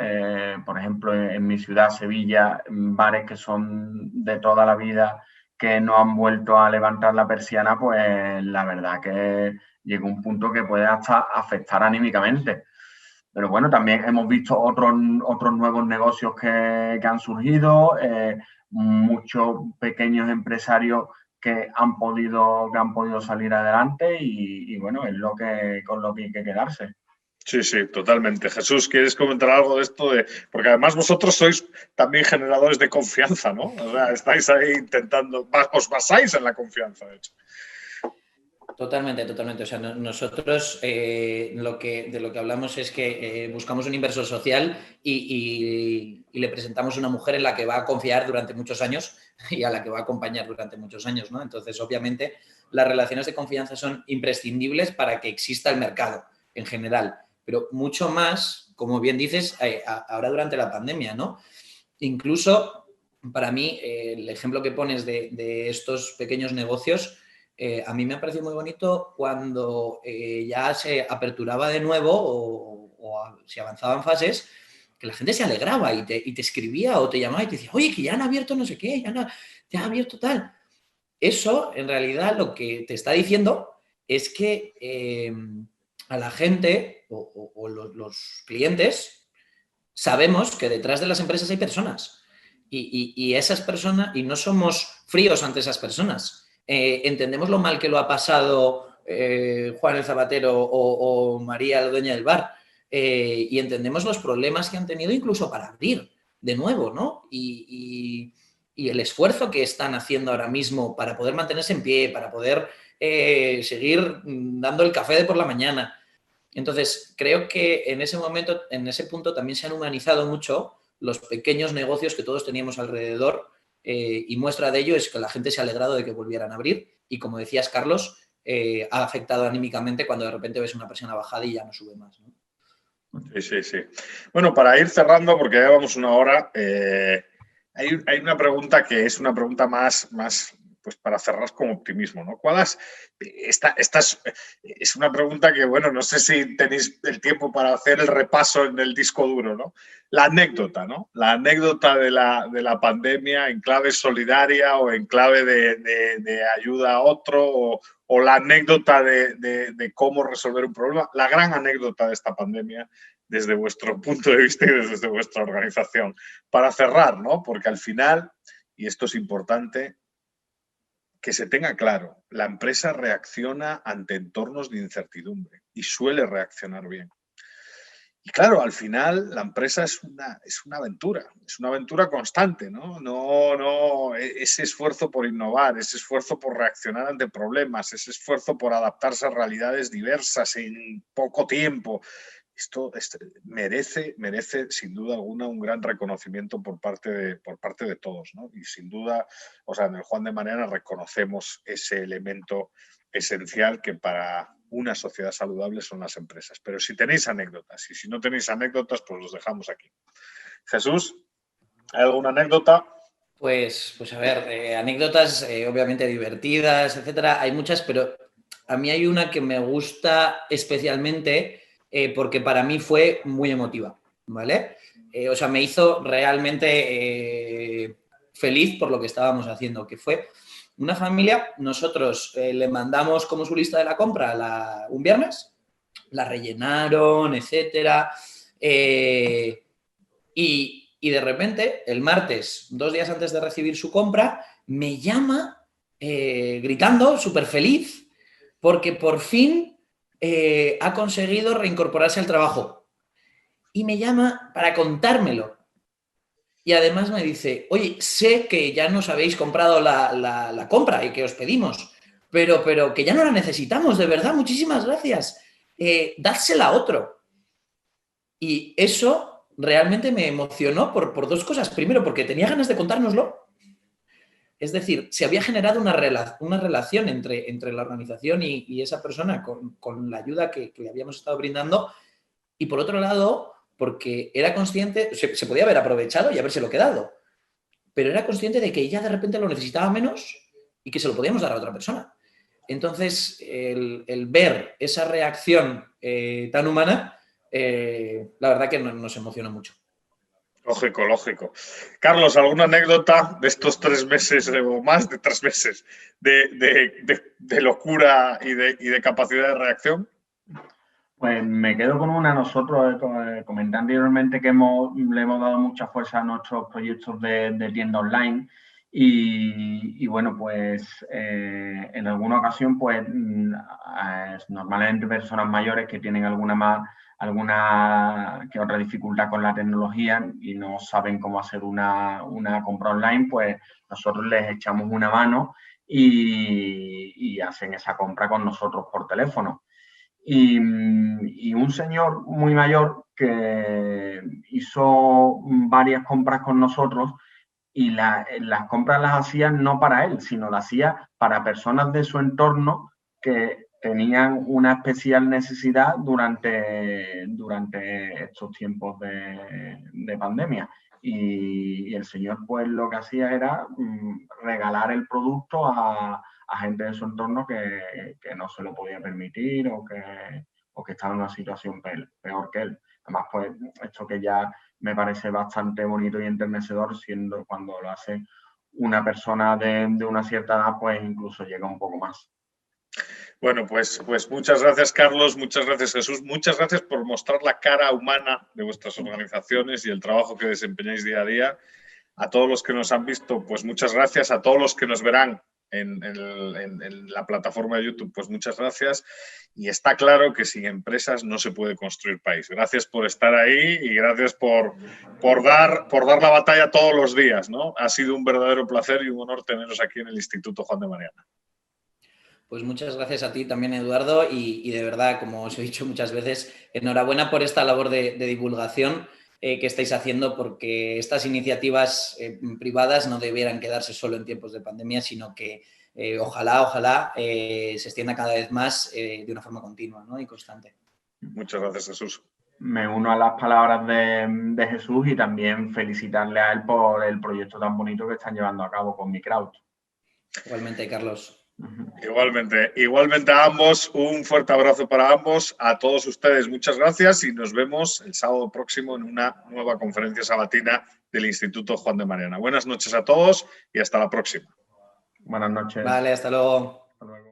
B: por ejemplo, en mi ciudad, Sevilla, bares que son de toda la vida, que no han vuelto a levantar la persiana, pues la verdad que llega un punto que puede hasta afectar anímicamente. Pero bueno, también hemos visto otros nuevos negocios que han surgido, muchos pequeños empresarios que han podido salir adelante, y bueno, es con lo que hay que quedarse.
A: Sí, sí, totalmente. Jesús, ¿quieres comentar algo de esto? Porque además vosotros sois también generadores de confianza, ¿no? O sea, estáis ahí intentando, os basáis en la confianza, de hecho.
C: Totalmente, totalmente. O sea, nosotros de lo que hablamos es que buscamos un inversor social y le presentamos una mujer en la que va a confiar durante muchos años y a la que va a acompañar durante muchos años, ¿no? Entonces, obviamente, las relaciones de confianza son imprescindibles para que exista el mercado en general, pero mucho más, como bien dices, ahora durante la pandemia, ¿no? Incluso, para mí, el ejemplo que pones de estos pequeños negocios, a mí me ha parecido muy bonito cuando ya se aperturaba de nuevo o se avanzaban fases, que la gente se alegraba y te escribía o te llamaba y te decía, oye, que ya han abierto no sé qué, ya han abierto tal. Eso, en realidad, lo que te está diciendo es que a la gente o los clientes sabemos que detrás de las empresas hay personas y esas personas, y no somos fríos ante esas personas. Entendemos lo mal que lo ha pasado Juan el Zapatero o María, la dueña del bar, y entendemos los problemas que han tenido incluso para abrir de nuevo, ¿no? Y el esfuerzo que están haciendo ahora mismo para poder mantenerse en pie, para poder seguir dando el café de por la mañana. Entonces, creo que en ese momento, en ese punto, también se han humanizado mucho los pequeños negocios que todos teníamos alrededor y muestra de ello es que la gente se ha alegrado de que volvieran a abrir y, como decías, Carlos, ha afectado anímicamente cuando de repente ves una presión bajada y ya no sube más, ¿no?
A: Sí, sí, sí. Bueno, para ir cerrando, porque ya llevamos una hora, hay una pregunta que es una pregunta más pues para cerrar con optimismo, ¿no? Esta es una pregunta que, bueno, no sé si tenéis el tiempo para hacer el repaso en el disco duro, ¿no? La anécdota, ¿no? La anécdota de la pandemia en clave solidaria o en clave de ayuda a otro o la anécdota de cómo resolver un problema, la gran anécdota de esta pandemia desde vuestro punto de vista y desde vuestra organización. Para cerrar, ¿no? Porque al final, y esto es importante, que se tenga claro, la empresa reacciona ante entornos de incertidumbre y suele reaccionar bien. Y claro, al final la empresa es una aventura constante, ¿no? No, ese esfuerzo por innovar, ese esfuerzo por reaccionar ante problemas, ese esfuerzo por adaptarse a realidades diversas en poco tiempo. Esto merece, sin duda alguna, un gran reconocimiento por parte de todos, ¿no? Y sin duda, o sea, en el Juan de Mariana reconocemos ese elemento esencial que para una sociedad saludable son las empresas. Pero si tenéis anécdotas y si no tenéis anécdotas, pues los dejamos aquí. Jesús, ¿hay alguna anécdota?
C: Pues a ver, anécdotas obviamente divertidas, etcétera, hay muchas, pero a mí hay una que me gusta especialmente porque para mí fue muy emotiva, ¿vale? O sea, me hizo realmente feliz por lo que estábamos haciendo, que fue una familia, nosotros le mandamos como su lista de la compra un viernes, la rellenaron, etcétera, y de repente, el martes, 2 días antes de recibir su compra, me llama gritando, súper feliz, porque por fin ha conseguido reincorporarse al trabajo. Y me llama para contármelo. Y además me dice, oye, sé que ya nos habéis comprado la compra y que os pedimos, pero que ya no la necesitamos, de verdad, muchísimas gracias. Dádsela a otro. Y eso realmente me emocionó por 2 cosas. Primero, porque tenía ganas de contárnoslo. Es decir, se había generado una relación entre la organización y esa persona con la ayuda que le habíamos estado brindando. Y por otro lado, porque era consciente, se podía haber aprovechado y habérselo quedado, pero era consciente de que ella de repente lo necesitaba menos y que se lo podíamos dar a otra persona. Entonces, el ver esa reacción tan humana, la verdad que nos emociona mucho.
A: Lógico. Carlos, ¿alguna anécdota de estos 3 meses o más de 3 meses de locura y de capacidad de reacción?
B: Pues me quedo con una. Nosotros, comenté anteriormente que le hemos dado mucha fuerza a nuestros proyectos de tienda online y bueno, pues en alguna ocasión, pues normalmente personas mayores que tienen alguna que otra dificultad con la tecnología y no saben cómo hacer una compra online, pues nosotros les echamos una mano y hacen esa compra con nosotros por teléfono. Y un señor muy mayor que hizo varias compras con nosotros y las compras las hacía no para él, sino las hacía para personas de su entorno que tenían una especial necesidad durante estos tiempos de pandemia. Y el señor pues lo que hacía era regalar el producto a gente de su entorno que no se lo podía permitir o que estaba en una situación peor que él. Además, pues esto que ya me parece bastante bonito y enternecedor, siendo cuando lo hace una persona de una cierta edad, pues incluso llega un poco más.
A: Bueno, pues muchas gracias, Carlos, muchas gracias, Jesús, muchas gracias por mostrar la cara humana de vuestras organizaciones y el trabajo que desempeñáis día a día. A todos los que nos han visto, pues muchas gracias. A todos los que nos verán en la plataforma de YouTube, pues muchas gracias. Y está claro que sin empresas no se puede construir país. Gracias por estar ahí y gracias por dar la batalla todos los días, ¿no? Ha sido un verdadero placer y un honor teneros aquí en el Instituto Juan de Mariana.
C: Pues muchas gracias a ti también, Eduardo, y de verdad, como os he dicho muchas veces, enhorabuena por esta labor de divulgación que estáis haciendo, porque estas iniciativas privadas no debieran quedarse solo en tiempos de pandemia, sino que ojalá se extienda cada vez más de una forma continua, ¿no? Y constante.
A: Muchas gracias, Jesús.
B: Me uno a las palabras de Jesús y también felicitarle a él por el proyecto tan bonito que están llevando a cabo con MiCrowd.
C: Igualmente, Carlos.
A: Igualmente a ambos, un fuerte abrazo para ambos, a todos ustedes muchas gracias y nos vemos el sábado próximo en una nueva conferencia sabatina del Instituto Juan de Mariana. Buenas noches a todos y hasta la próxima.
B: Buenas noches.
C: Vale, hasta luego.
B: Hasta luego.